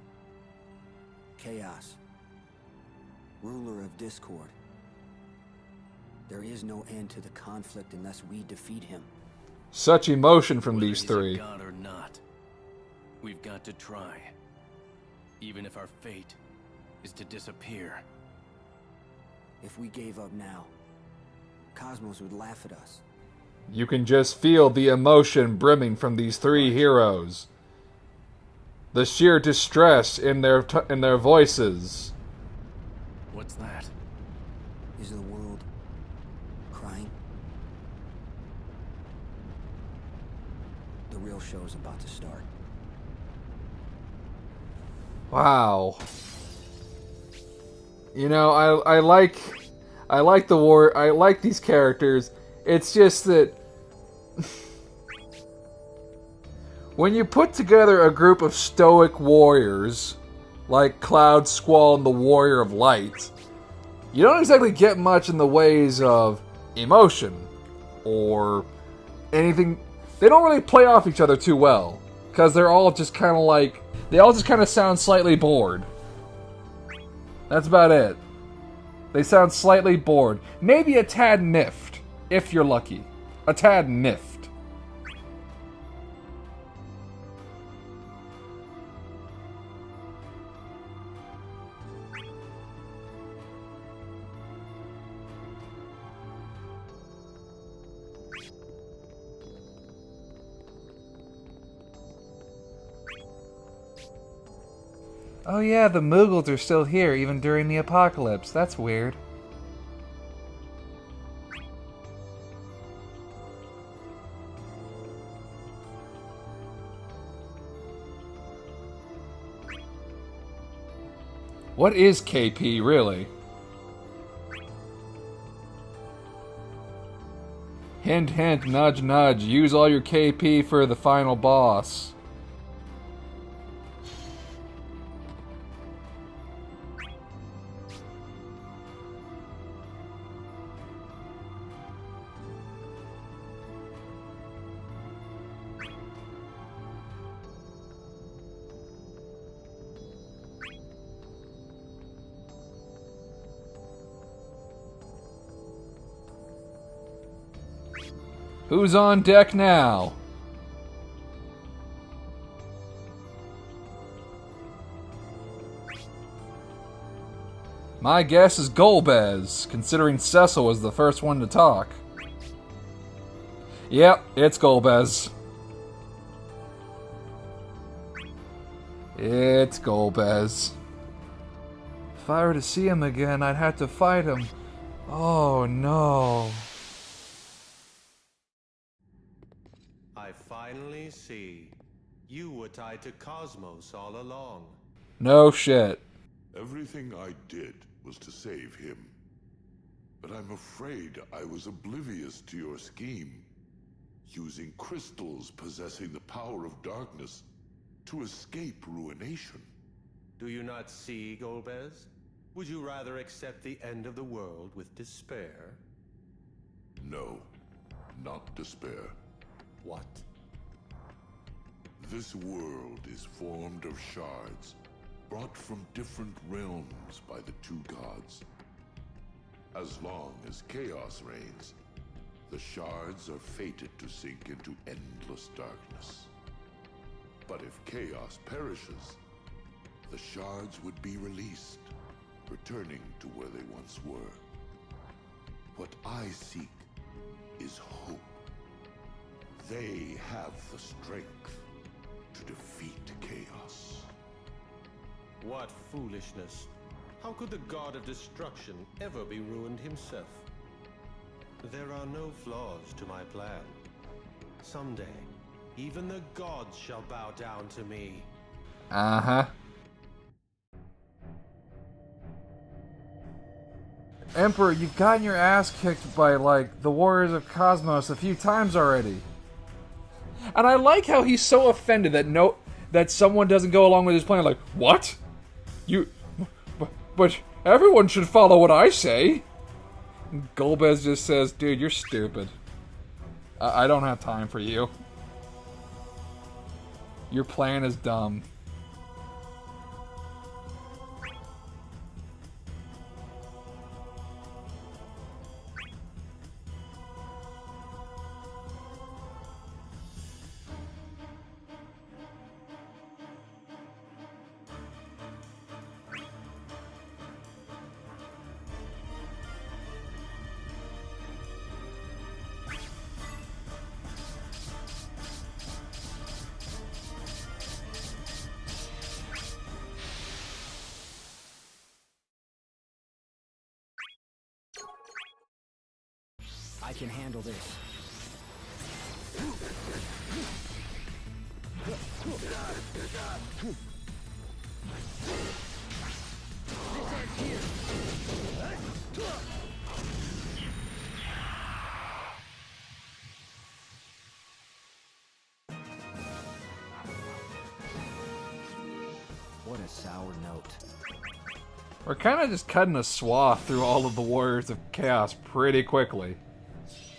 Chaos. Ruler of discord. There is no end to the conflict unless we defeat him. Such emotion from Whether these he's three. A god or not, we've got to try. Even if our fate is to disappear. If we gave up now, Cosmos would laugh at us. You can just feel the emotion brimming from these three heroes. The sheer distress in their voices. What's that? Is the world crying? The real show is about to start. Wow. You know, I like the war. I like these characters. It's just that When you put together a group of stoic warriors, like Cloud, Squall, and the Warrior of Light, you don't exactly get much in the ways of emotion or anything. They don't really play off each other too well, because they're all just kind of like, they all just kind of sound slightly bored. That's about it. They sound slightly bored. Maybe a tad miffed, if you're lucky. A tad miffed. Oh yeah, the Moogles are still here even during the apocalypse. That's weird. What is KP, really? Hint, hint, nudge, nudge. Use all your KP for the final boss. Who's on deck now? My guess is Golbez, considering Cecil was the first one to talk. Yep, it's Golbez. It's Golbez. If I were to see him again, I'd have to fight him. Oh no. I finally see. You were tied to Cosmos all along. No shit. Everything I did was to save him. But I'm afraid I was oblivious to your scheme. Using crystals possessing the power of darkness to escape ruination. Do you not see, Golbez? Would you rather accept the end of the world with despair? No, not despair. What? This world is formed of shards, brought from different realms by the two gods. As long as chaos reigns, the shards are fated to sink into endless darkness. But if chaos perishes, the shards would be released, returning to where they once were. What I seek is hope. They have the strength to defeat chaos. What foolishness. How could the god of destruction ever be ruined himself? There are no flaws to my plan. Someday, even the gods shall bow down to me. Uh-huh. Emperor, you've gotten your ass kicked by, like, the Warriors of Cosmos a few times already. And I like how he's so offended that someone doesn't go along with his plan. Like, what? But everyone should follow what I say. Golbez just says, dude, you're stupid. I don't have time for you. Your plan is dumb. I can handle this. What a sour note. We're kind of just cutting a swath through all of the Warriors of Chaos pretty quickly.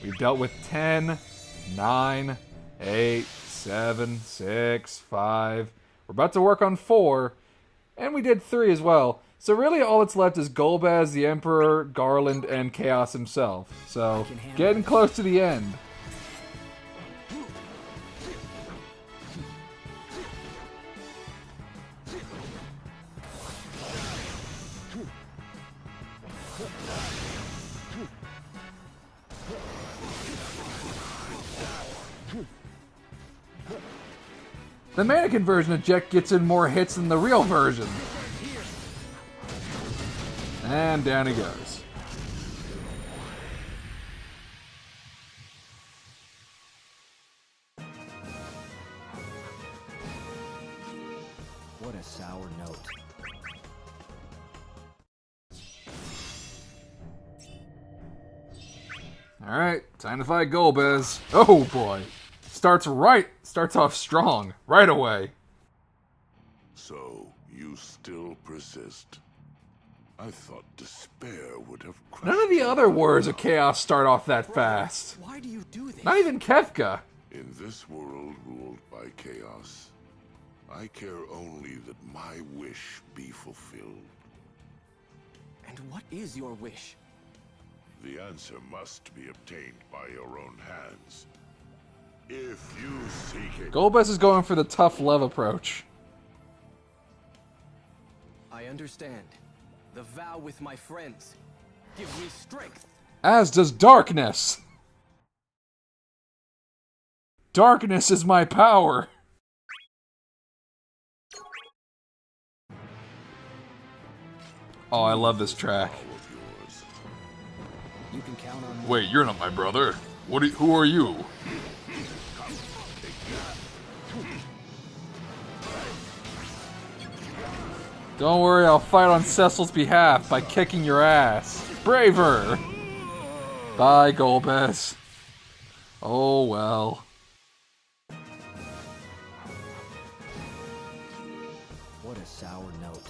We've dealt with 10, 9, 8, 7, 6, 5. We're about to work on 4, and we did 3 as well. So really all that's left is Golbez, the Emperor, Garland, and Chaos himself. So, getting close to the end. The mannequin version of Jet gets in more hits than the real version. And down he goes. What a sour note. Alright, time to fight Golbez. Oh boy. Starts off strong, right away. So, you still persist. I thought despair would have crushed. None of the other Warriors of Chaos start off that fast. Why do you do this? Not even Kefka. In this world ruled by chaos, I care only that my wish be fulfilled. And what is your wish? The answer must be obtained by your own hands. If you seek it. Golbez is going for the tough love approach. I understand. The vow with my friends. Give me strength. As does darkness. Darkness is my power. Oh, I love this track. You can count on me. Wait, you're not my brother. Who are you? Don't worry, I'll fight on Cecil's behalf by kicking your ass. Braver! Bye, Golbez. Oh well. What a sour note.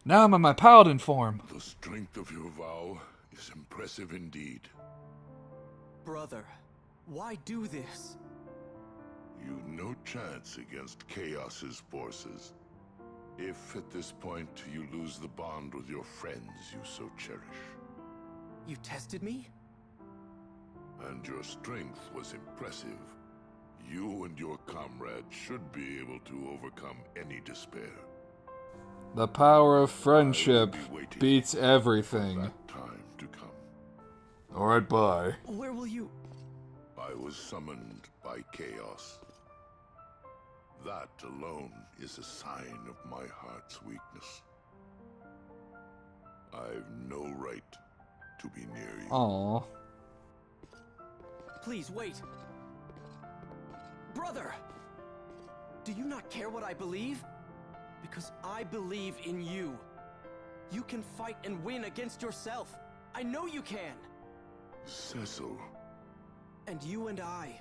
Now I'm in my paladin form. The strength of your vow is impressive indeed. Brother, why do this? You've no chance against Chaos's forces. If at this point you lose the bond with your friends you so cherish. You tested me? And your strength was impressive. You and your comrade should be able to overcome any despair. The power of friendship beats everything. That time to come. Alright, bye. Where will you... I was summoned by Chaos. That alone is a sign of my heart's weakness. I've no right to be near you. Aww. Please, wait. Brother! Do you not care what I believe? Because I believe in you. You can fight and win against yourself. I know you can. Cecil. And you and I,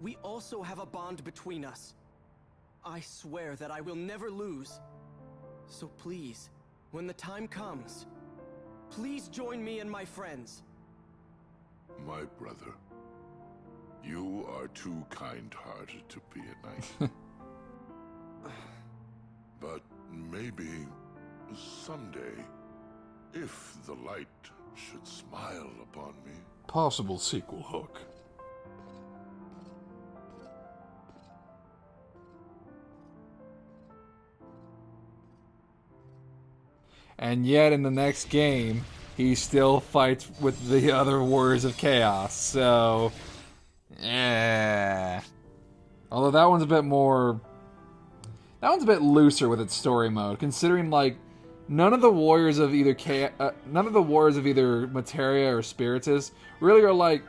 we also have a bond between us. I swear that I will never lose. So please, when the time comes, please join me and my friends. My brother, you are too kind-hearted to be a knight. But maybe someday, if the light should smile upon me. Possible sequel hook. And yet in the next game, he still fights with the other Warriors of Chaos, so... yeah. Although that one's a bit more... that one's a bit looser with its story mode, considering, like, none of the Warriors of either Materia or Spiritus really are like,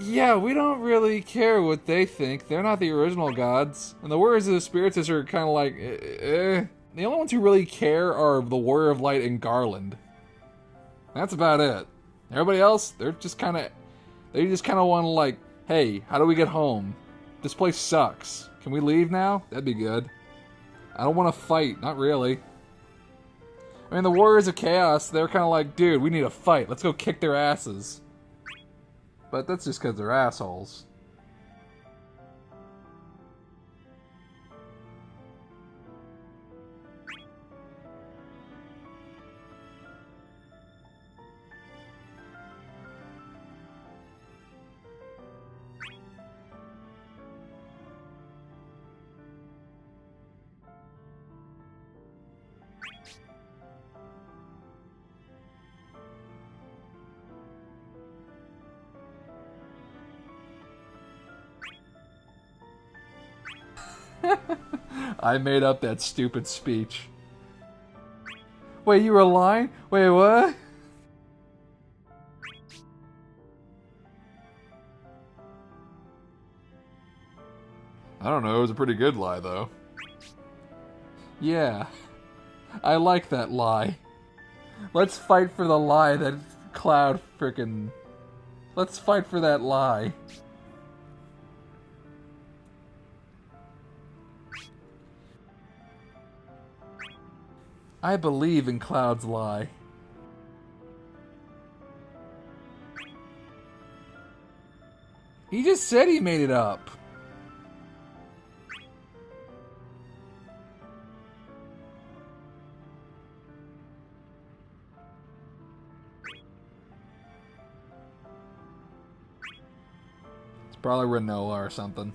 yeah, we don't really care what they think. They're not the original gods. And the Warriors of Spiritus are kind of like, eh. The only ones who really care are the Warrior of Light and Garland. That's about it. Everybody else, they just kind of want to like, hey, how do we get home? This place sucks. Can we leave now? That'd be good. I don't want to fight. Not really. I mean, the Warriors of Chaos, they're kind of like, dude, we need to fight. Let's go kick their asses. But that's just because they're assholes. I made up that stupid speech. Wait, you were lying? Wait, what? I don't know, it was a pretty good lie, though. Yeah, I like that lie. Let's fight for the lie that Cloud frickin'... Let's fight for that lie. I believe in Cloud's lie. He just said he made it up. It's probably Renoa or something.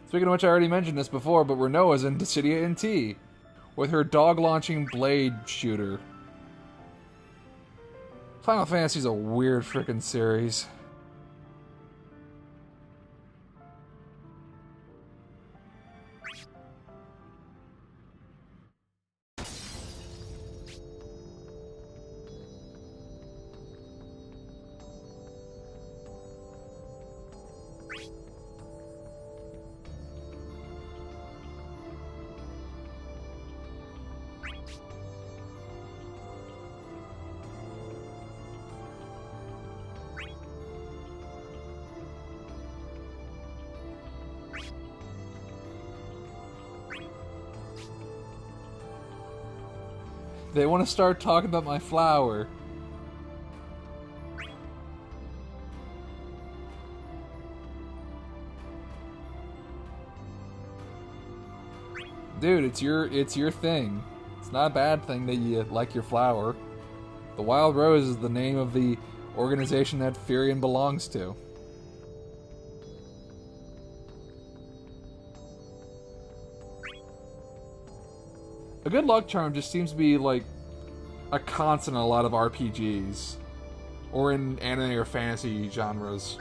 Speaking of which, I already mentioned this before, but Renoa's in Dissidia NT. With her dog-launching blade shooter. Final Fantasy's a weird frickin' series. They want to start talking about my flower. Dude, it's your thing. It's not a bad thing that you like your flower. The Wild Rose is the name of the organization that Furion belongs to. A good luck charm just seems to be like a constant in a lot of RPGs or in anime or fantasy genres.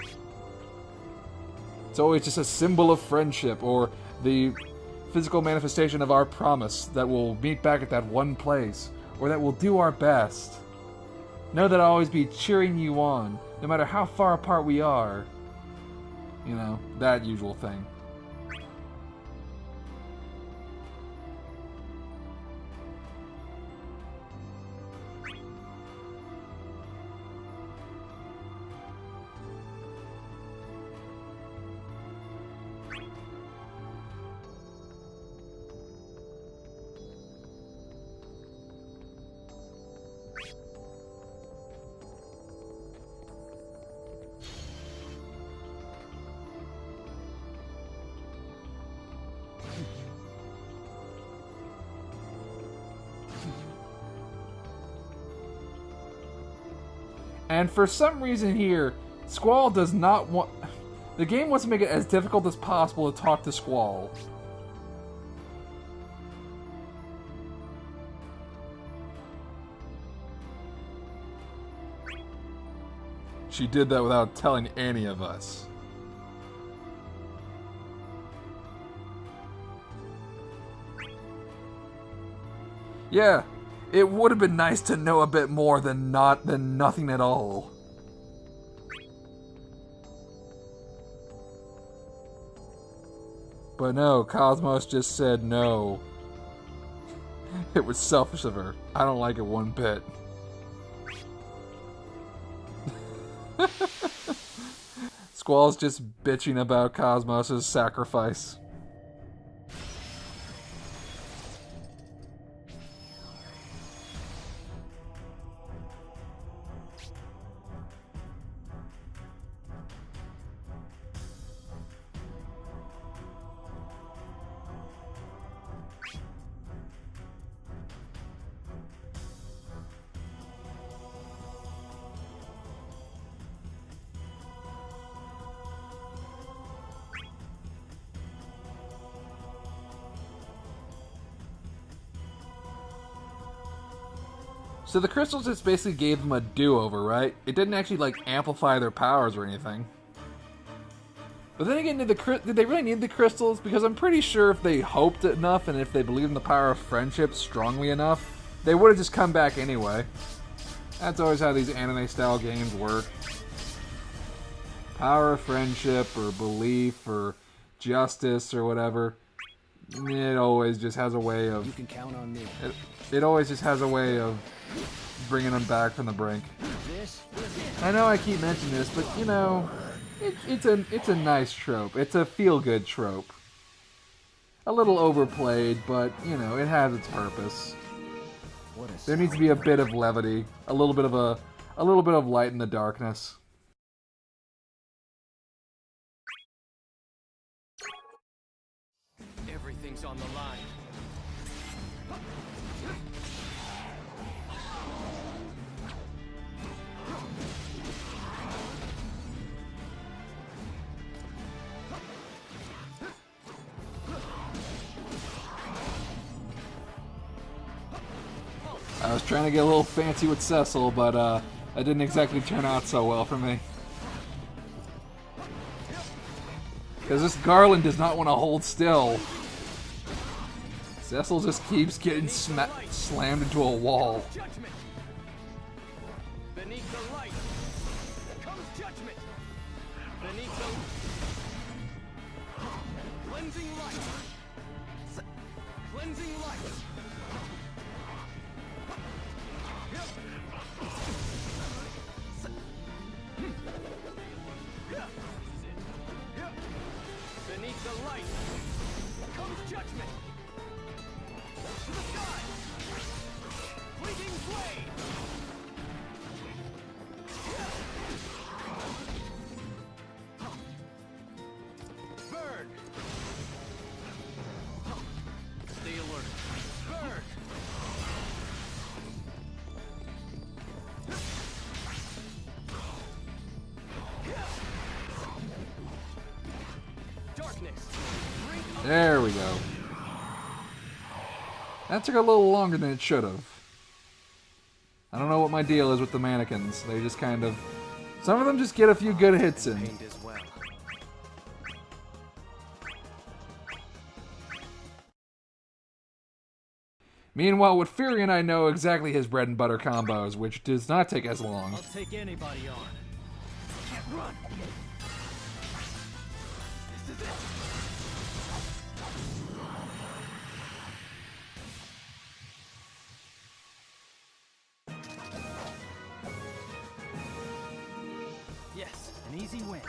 It's always just a symbol of friendship or the physical manifestation of our promise that we'll meet back at that one place or that we'll do our best. Know that I'll always be cheering you on no matter how far apart we are. You know, that usual thing. And for some reason here, Squall does not want... The game wants to make it as difficult as possible to talk to Squall. She did that without telling any of us. Yeah. It would have been nice to know a bit more than nothing at all. But no, Cosmos just said no. It was selfish of her. I don't like it one bit. Squall's just bitching about Cosmos' sacrifice. So the crystals just basically gave them a do-over, right? It didn't actually, like, amplify their powers or anything. But then again, did they really need the crystals? Because I'm pretty sure if they hoped enough and if they believed in the power of friendship strongly enough, they would have just come back anyway. That's always how these anime-style games work. Power of friendship or belief or justice or whatever. It always just has a way of... You can count on me. It always just has a way of bringing them back from the brink. I know I keep mentioning this, but you know, it's a nice trope. It's a feel-good trope. A little overplayed, but you know, it has its purpose. There needs to be a bit of levity, a little bit of light in the darkness. Everything's on the line. I was trying to get a little fancy with Cecil, but that didn't exactly turn out so well for me. Because this Garland does not want to hold still. Cecil just keeps getting slammed into a wall. Beneath the light comes judgment. Beneath the cleansing light. Cleansing light. Beneath the light comes judgment. To the sky. Fleeting flame. Burn. Stay alert. Burn. There we go. That took a little longer than it should have. I don't know what my deal is with the mannequins. They just kind of... Some of them just get a few good hits in. Meanwhile, with Furion, I know exactly his bread and butter combos, which does not take as long. I'll take anybody on. Can't run. This is it. Yes, an easy win.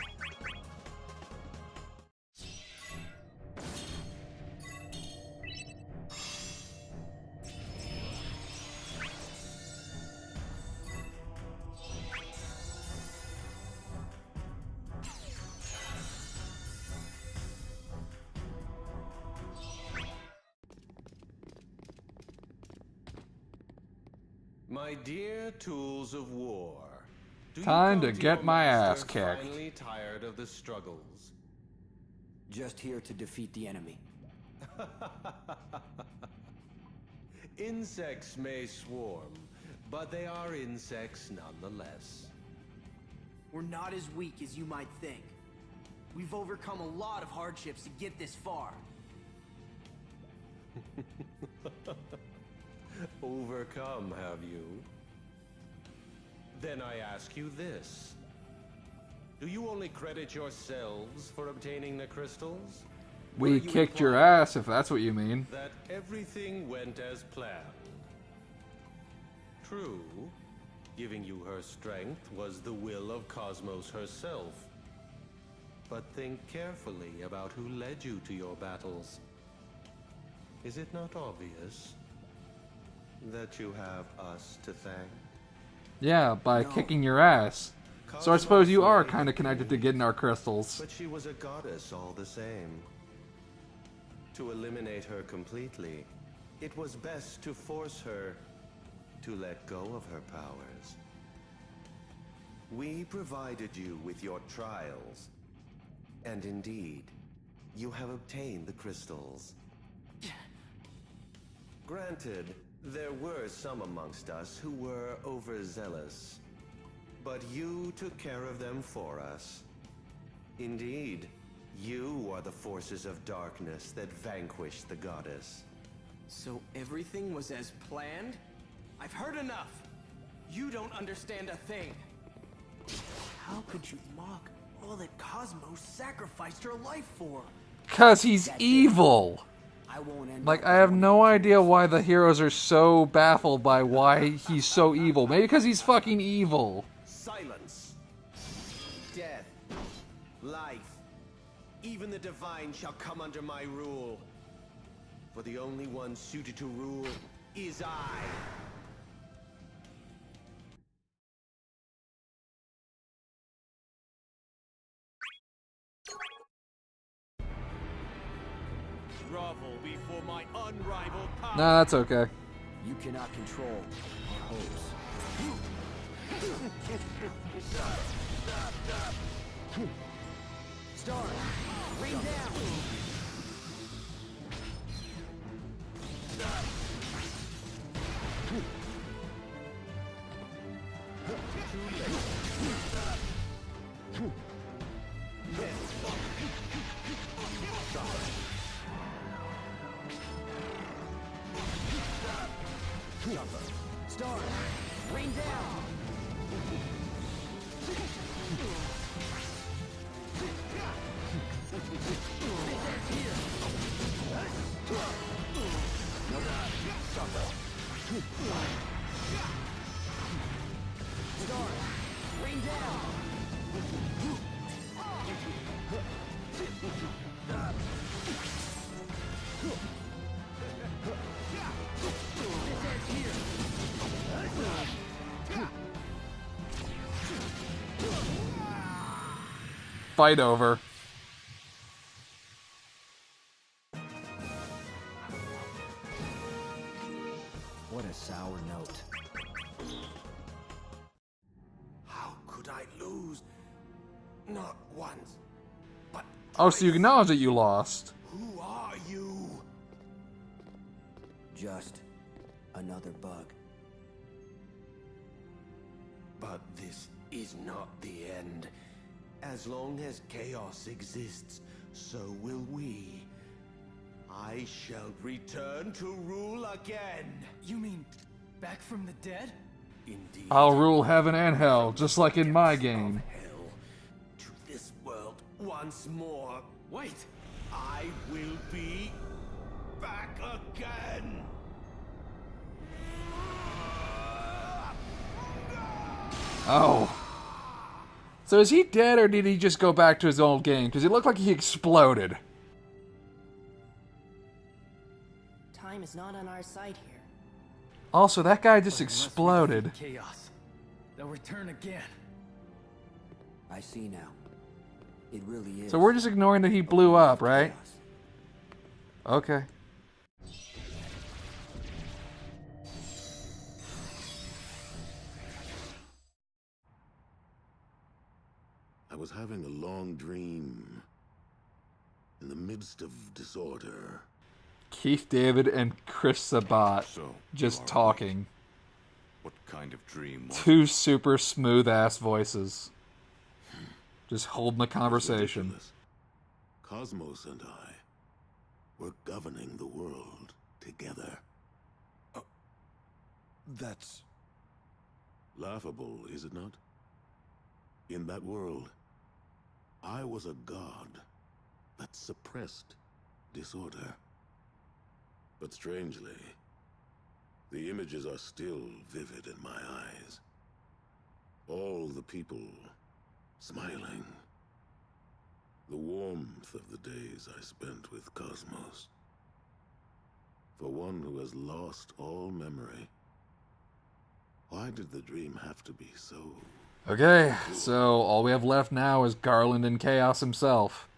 My dear tools of war, do Time you to come get your my master ass kicked. Finally tired of the struggles? Just here to defeat the enemy. Insects may swarm, but they are insects nonetheless. We're not as weak as you might think. We've overcome a lot of hardships to get this far. Overcome, have you? Then I ask you this. Do you only credit yourselves for obtaining the crystals? We kicked your ass, if that's what you mean. That everything went as planned. True, giving you her strength was the will of Cosmos herself. but think carefully about who led you to your battles. Is it not obvious that you have us to thank? Yeah, by kicking your ass. So I suppose you are kind of connected to getting our crystals. But she was a goddess all the same. To eliminate her completely, it was best to force her to let go of her powers. We provided you with your trials, and indeed, you have obtained the crystals. Granted, there were some amongst us who were overzealous, but you took care of them for us. Indeed, you are the forces of darkness that vanquished the goddess. So everything was as planned? I've heard enough! You don't understand a thing! How could you mock all that Cosmos sacrificed her life for? 'Cause he's evil! Like, I have no idea why the heroes are so baffled by why he's so evil. Maybe because he's fucking evil. Silence. Death. Life. Even the divine shall come under my rule. For the only one suited to rule is I. Grovel before my unrivaled power. Nah, that's okay. You cannot control our hopes. Start! Rain down! Start! Rain down! Start! Rain down! Fight over. What a sour note. How could I lose? Not once, but Oh, so you acknowledge that you lost. who are you? Just another bug. But this is not the end. As long as chaos exists, so will we. I shall return to rule again. You mean back from the dead? Indeed. I'll rule heaven and hell, just like in my game. Hell to this world once more. Wait, I will be back again. Oh. So is he dead, or did he just go back to his old game? Because it looked like he exploded. Time is not on our side here. Also, that guy just exploded. Chaos. They'll return again. I see now. It really is. So we're just ignoring that he blew up, right? Okay. I was having a long dream. In the midst of disorder. Keith David and Chris Sabat just talking. What kind of dream was Two super smooth ass voices. Just holding a conversation. Cosmos and I were governing the world together. That's laughable, is it not? In that world, I was a god that suppressed disorder. But strangely, the images are still vivid in my eyes. All the people smiling. The warmth of the days I spent with Cosmos. For one who has lost all memory, why did the dream have to be so... Okay, so all we have left now is Garland and Chaos himself.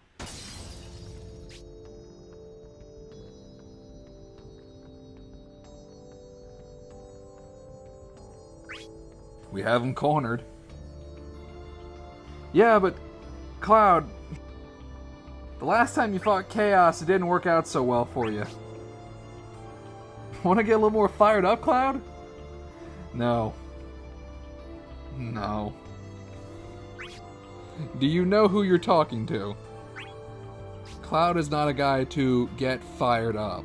We have him cornered. Yeah, but Cloud, the last time you fought Chaos, it didn't work out so well for you. Want to get a little more fired up, Cloud? No. No. Do you know who you're talking to? Cloud is not a guy to get fired up.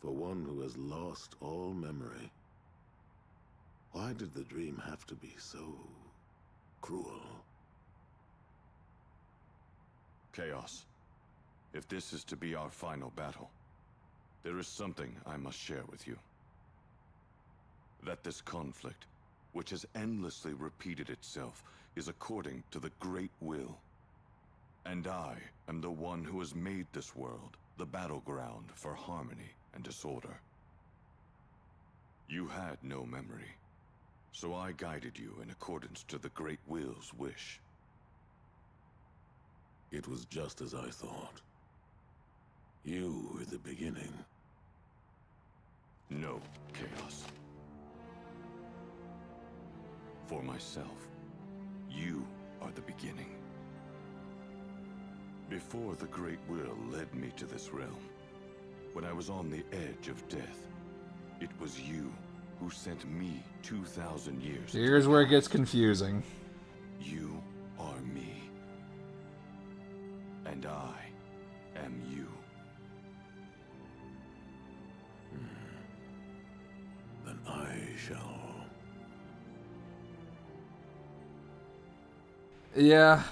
For one who has lost all memory, why did the dream have to be so cruel? Chaos, if this is to be our final battle, there is something I must share with you. That this conflict, which has endlessly repeated itself, is according to the Great Will. And I am the one who has made this world the battleground for harmony and disorder. You had no memory, so I guided you in accordance to the Great Will's wish. It was just as I thought. You were the beginning. No, Chaos. For myself, you are the beginning. Before the Great Will led me to this realm, when I was on the edge of death, it was you who sent me 2,000 years. Here's where it gets confusing. You are me. And I am you. Then I shall... Yeah.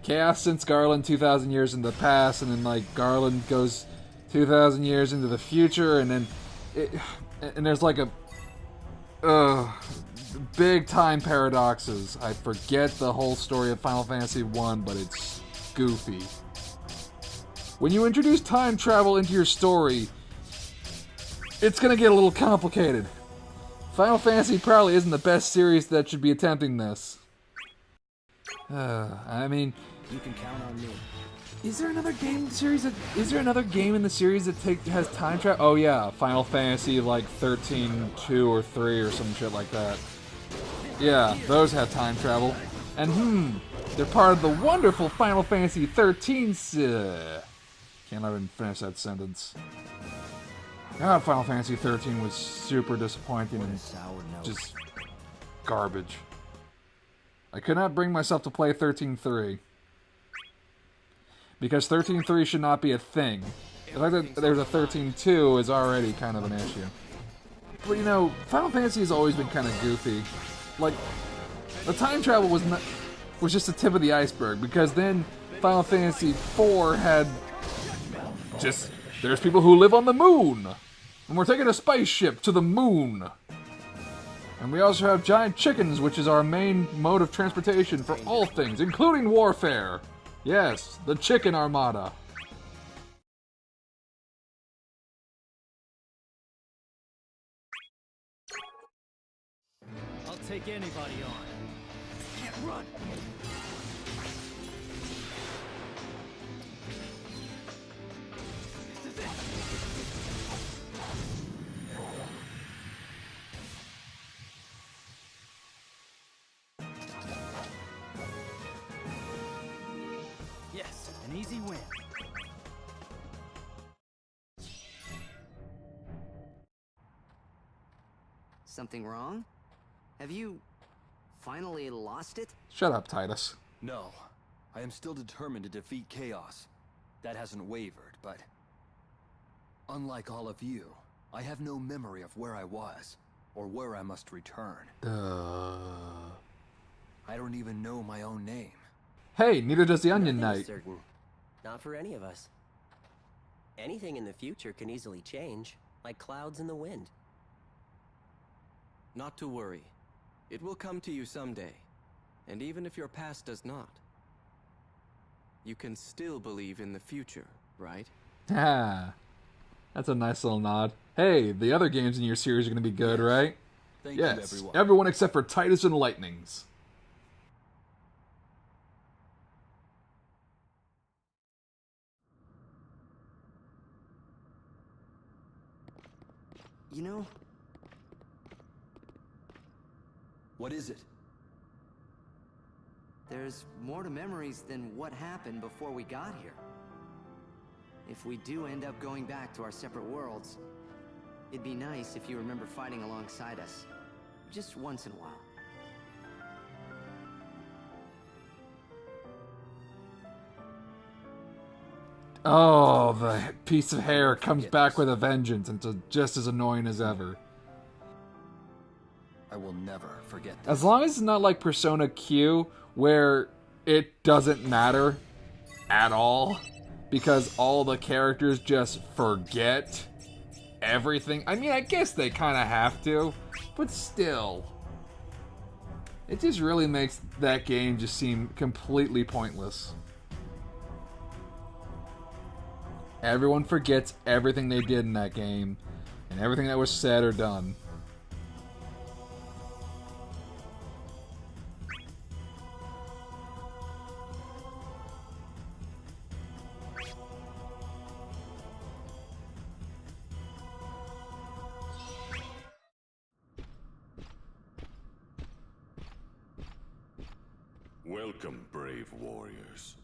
Chaos sends Garland 2,000 years into the past, and then, like, Garland goes 2,000 years into the future, and then... and there's, like, a... big time paradoxes. I forget the whole story of Final Fantasy 1, but it's goofy. When you introduce time travel into your story, it's gonna get a little complicated. Final Fantasy probably isn't the best series that should be attempting this. I mean, you can count on me. Is there another game in the series that has time travel? Oh yeah, Final Fantasy like 13, 2 or 3 or some shit like that. Yeah, those have time travel. And they're part of the wonderful Final Fantasy 13. Can't even finish that sentence. God, Final Fantasy 13 was super disappointing and just garbage. I could not bring myself to play 13.3. Because 13.3 should not be a thing. The fact that there's a 13.2 is already kind of an issue. But you know, Final Fantasy has always been kind of goofy. Like, the time travel was just the tip of the iceberg, because then Final Fantasy 4 had just, there's people who live on the moon, and we're taking a spaceship to the moon. And we also have giant chickens, which is our main mode of transportation for all things, including warfare. Yes, the chicken armada. I'll take anybody on. Can't run. This is it. easy win. Something wrong? Have you finally lost it? Shut up, Titus. No. I am still determined to defeat Chaos. That hasn't wavered, but... unlike all of you, I have no memory of where I was, or where I must return. I don't even know my own name. Hey, neither does the Onion Nothing Knight. is certain. Not for any of us. Anything in the future can easily change, like clouds in the wind. Not to worry. It will come to you someday. And even if your past does not, you can still believe in the future, right? Ah, that's a nice little nod. Hey, the other games in your series are going to be good, right? Thank you, Yes, everyone. everyone except for Titus and Lightnings. You know, What is it? there's more to memories than what happened before we got here. If we do end up going back to our separate worlds, it'd be nice if you remember fighting alongside us. Just once in a while. Oh, the piece of hair comes back with a vengeance and it's just as annoying as ever. I will never forget this. As long as it's not like Persona Q, where it doesn't matter at all, because all the characters just forget everything. I mean, I guess they kind of have to, but still. It just really makes that game just seem completely pointless. Everyone forgets everything they did in that game, and everything that was said or done. Welcome, brave warriors.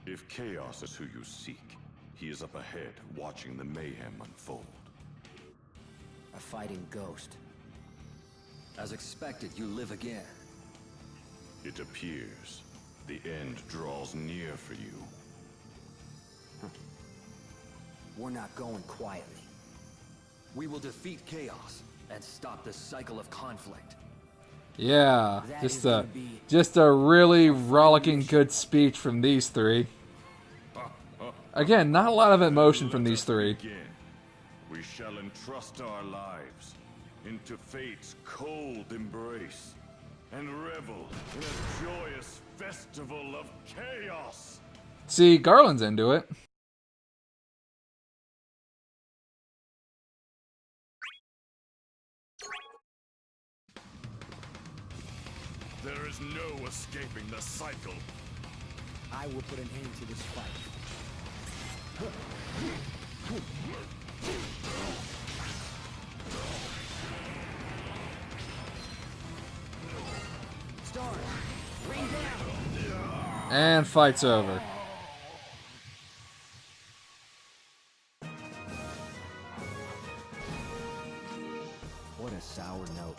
If Chaos is who you seek, he is up ahead, watching the mayhem unfold. A fighting ghost. As expected, you live again. It appears the end draws near for you. We're not going quietly. We will defeat Chaos and stop this cycle of conflict. Yeah, just a really rollicking good speech from these three. Again, not a lot of emotion from these three. We shall entrust our lives into fate's cold embrace and revel in a joyous festival of chaos. See, Garland's into it. There is no escaping the cycle. I will put an end to this fight. Stars, rain down. And fight's over. What a sour note.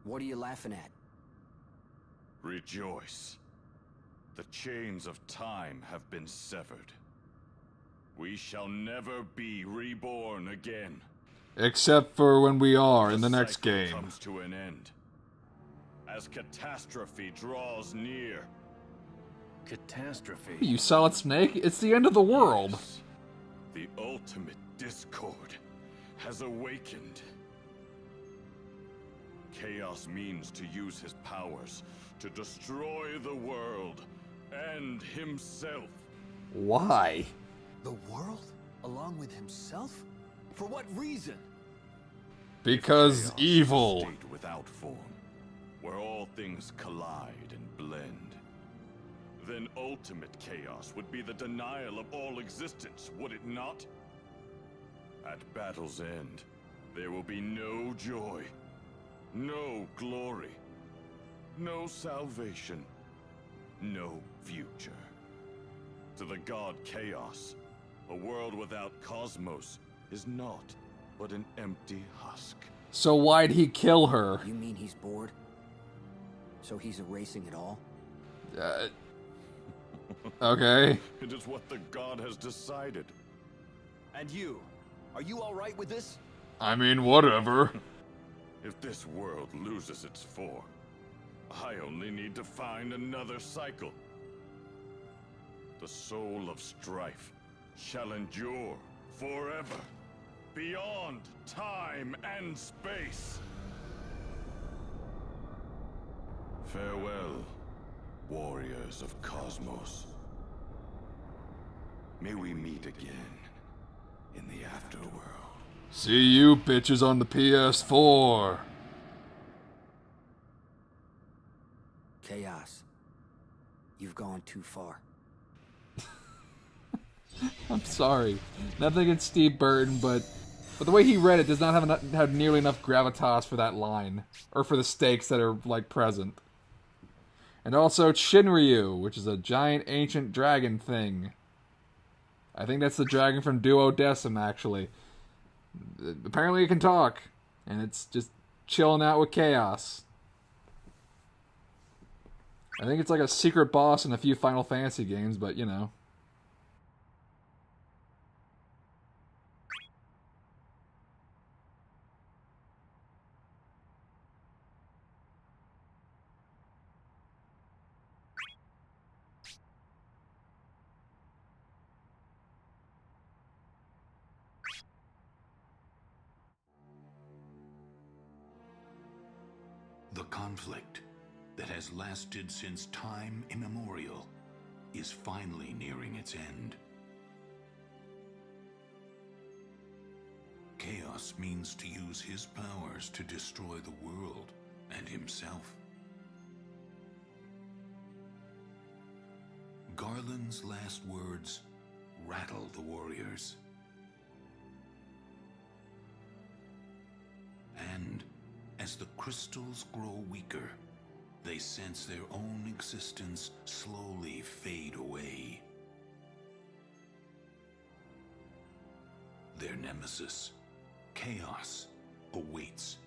What are you laughing at? Rejoice. The chains of time have been severed. We shall never be reborn again. Except for when we are in the next cycle game. Comes to an end. As catastrophe draws near. Catastrophe? You Solid Snake? It's the end of the world. Yes. The ultimate discord has awakened. Chaos means to use his powers to destroy the world and himself. Why? The world? Along with himself? For what reason? Because Chaos evil. stayed without form, where all things collide and blend. Then ultimate chaos would be the denial of all existence, would it not? At battle's end, there will be no joy, no glory, no salvation, no future. To the god Chaos, a world without Cosmos is naught but an empty husk. So why'd he kill her? You mean he's bored? So he's erasing it all? Okay. It is what the god has decided. And you? Are you alright with this? I mean, whatever. If this world loses its form, I only need to find another cycle. The soul of strife shall endure forever, beyond time and space. Farewell, warriors of Cosmos. May we meet again in the afterworld. See you bitches on the PS4. Chaos. You've gone too far. I'm sorry. Nothing against Steve Burton, but the way he read it does not have nearly enough gravitas for that line. Or for the stakes that are, like, present. And also Shinryu, which is a giant ancient dragon thing. I think that's the dragon from Duodecim, actually. Apparently it can talk. And it's just chilling out with Chaos. I think it's like a secret boss in a few Final Fantasy games, but you know. The conflict that has lasted since time immemorial is finally nearing its end. Chaos means to use his powers to destroy the world and himself. Garland's last words rattle the warriors. And as the crystals grow weaker, they sense their own existence slowly fade away. Their nemesis, Chaos, awaits.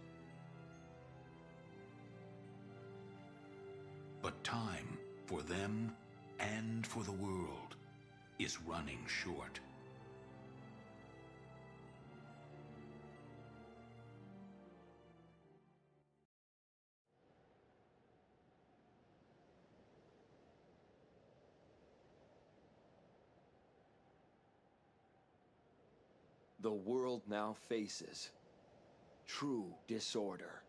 But time for them and for the world is running short. The world now faces true disorder.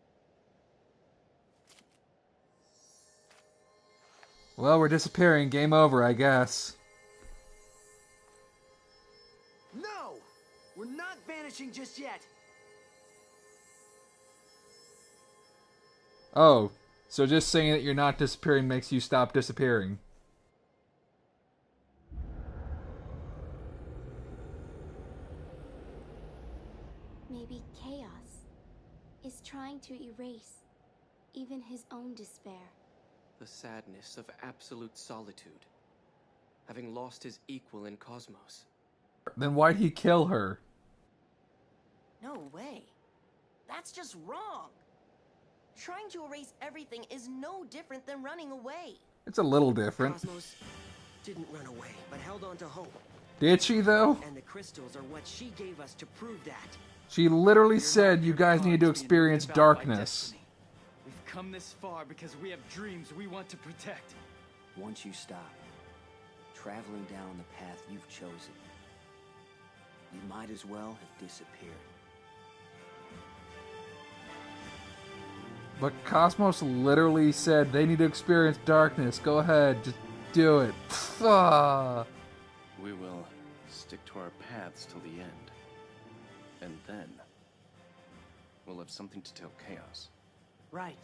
Well, we're disappearing. Game over, I guess. No! We're not vanishing just yet! Oh, so just saying that you're not disappearing makes you stop disappearing. Maybe Chaos is trying to erase even his own despair. The sadness of absolute solitude, having lost his equal in Cosmos. Then why'd he kill her? No way. That's just wrong. Trying to erase everything is no different than running away. It's a little different. Cosmos didn't run away, but held on to hope. Did she, though? And the crystals are what she gave us to prove that. She literally said you guys need to experience darkness. We've come this far because we have dreams we want to protect. Once you stop traveling down the path you've chosen, you might as well have disappeared. But Cosmos literally said they need to experience darkness. Go ahead, just do it. We will stick to our paths till the end. And then, we'll have something to tell Chaos. Right.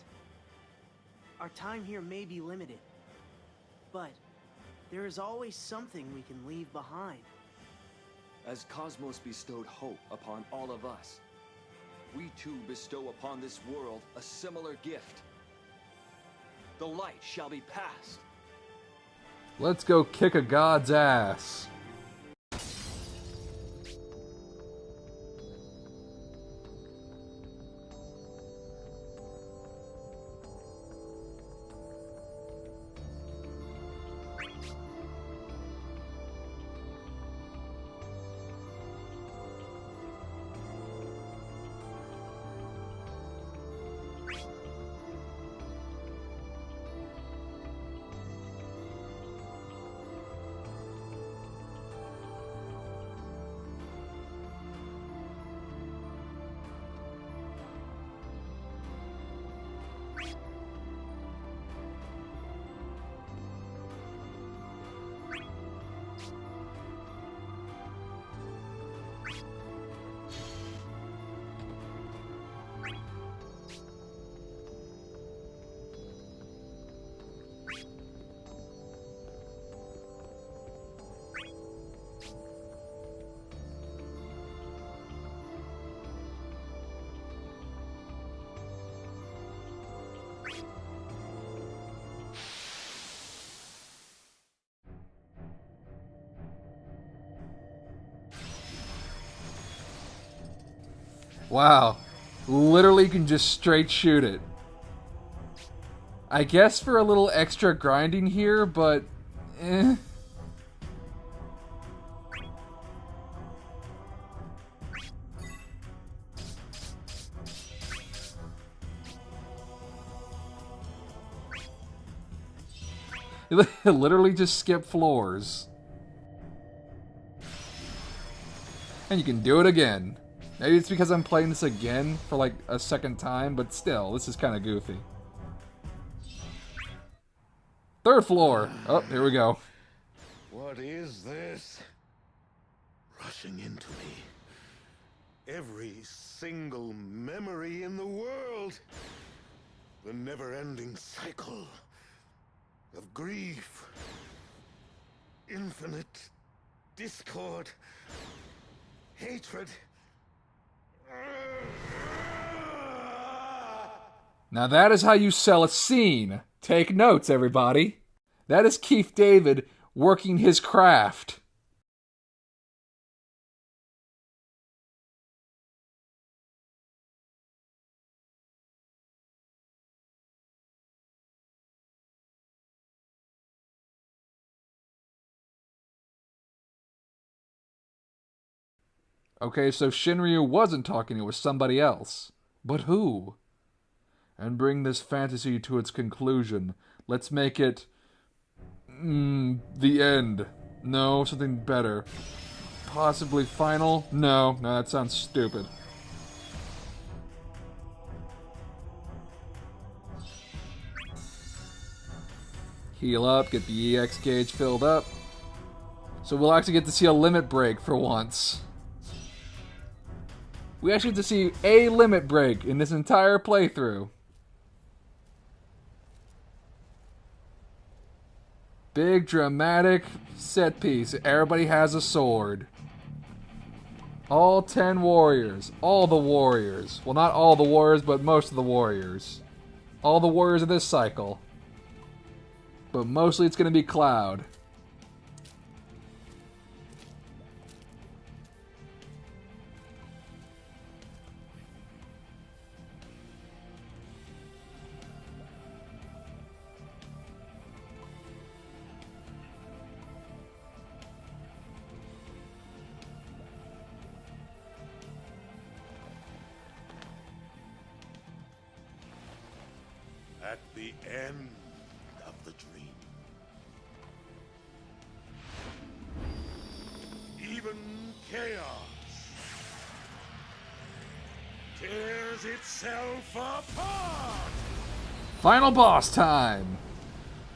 Our time here may be limited, but there is always something we can leave behind. As Cosmos bestowed hope upon all of us, we too bestow upon this world a similar gift. The light shall be passed. Let's go kick a god's ass. Wow. Literally can just straight shoot it. I guess for a little extra grinding here, but eh. Literally just skip floors. And you can do it again. Maybe it's because I'm playing this again for like a second time, but still, this is kind of goofy. Third floor. Oh, here we go. What is this? Rushing into me. Every single memory in the world. The never-ending cycle of grief. Infinite discord. Hatred. Now that is how you sell a scene. Take notes, everybody. That is Keith David working his craft. Okay, so Shinryu wasn't talking, it was somebody else. But who? And bring this fantasy to its conclusion. Let's make it... the end. No, something better. Possibly final? No, that sounds stupid. Heal up, get the EX gauge filled up. So we'll actually get to see a limit break for once. We actually get to see a limit break in this entire playthrough. Big dramatic set piece. Everybody has a sword. All 10 warriors. All the warriors. Well, not all the warriors, but most of the warriors. All the warriors of this cycle. But mostly it's going to be Cloud. At the end of the dream, even chaos tears itself apart! Final boss time!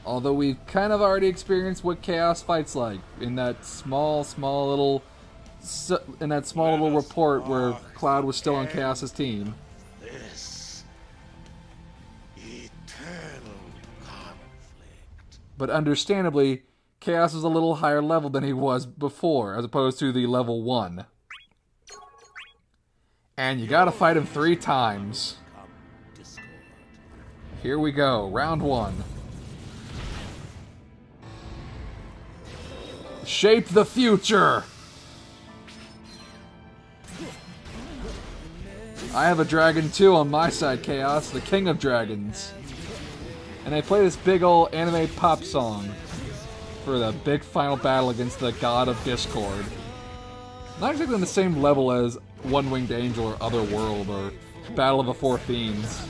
Although we've kind of already experienced what Chaos fights like in that small little report where Cloud was still on Chaos's team. This eternal but understandably, Chaos is a little higher level than he was before, as opposed to the level 1. And you gotta fight him 3 times. Here we go, round 1. Shape the future! I have a dragon too on my side, Chaos, the king of dragons. And I play this big old anime pop song for the big final battle against the god of Discord. Not exactly on the same level as One-Winged Angel or Otherworld or Battle of the Four Fiends.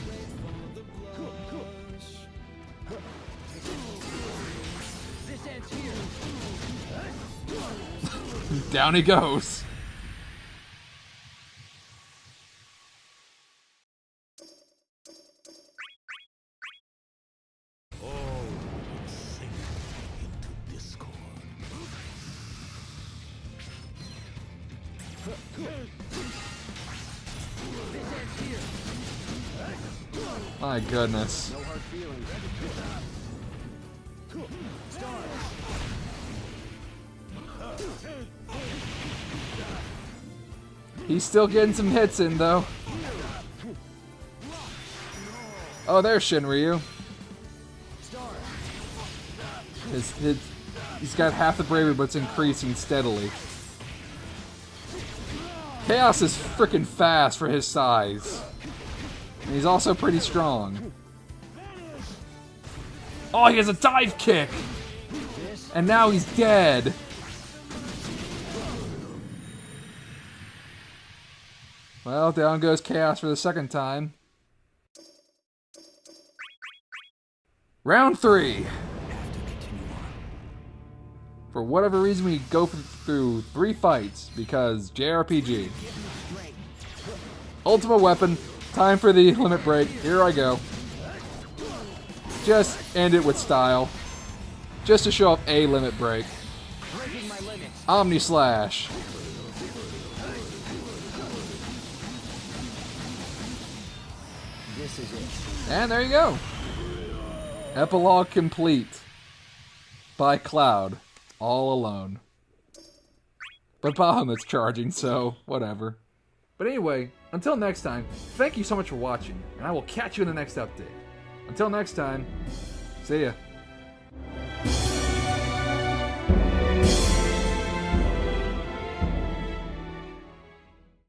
Down he goes. My goodness. He's still getting some hits in, though. Oh, there's Shinryu. He's got half the bravery, but it's increasing steadily. Chaos is freaking fast for his size. And he's also pretty strong. Oh, he has a dive kick! And now he's dead. Well, down goes Chaos for the second time. Round 3. For whatever reason, we go through 3 fights, because JRPG. Ultimate weapon. Time for the limit break. Here I go. Just end it with style. Just to show off a limit break. Omni Slash. This is it. And there you go. Epilogue complete. By Cloud. All alone. But Bahamut's charging, so whatever. But anyway, until next time, thank you so much for watching, and I will catch you in the next update. Until next time, see ya.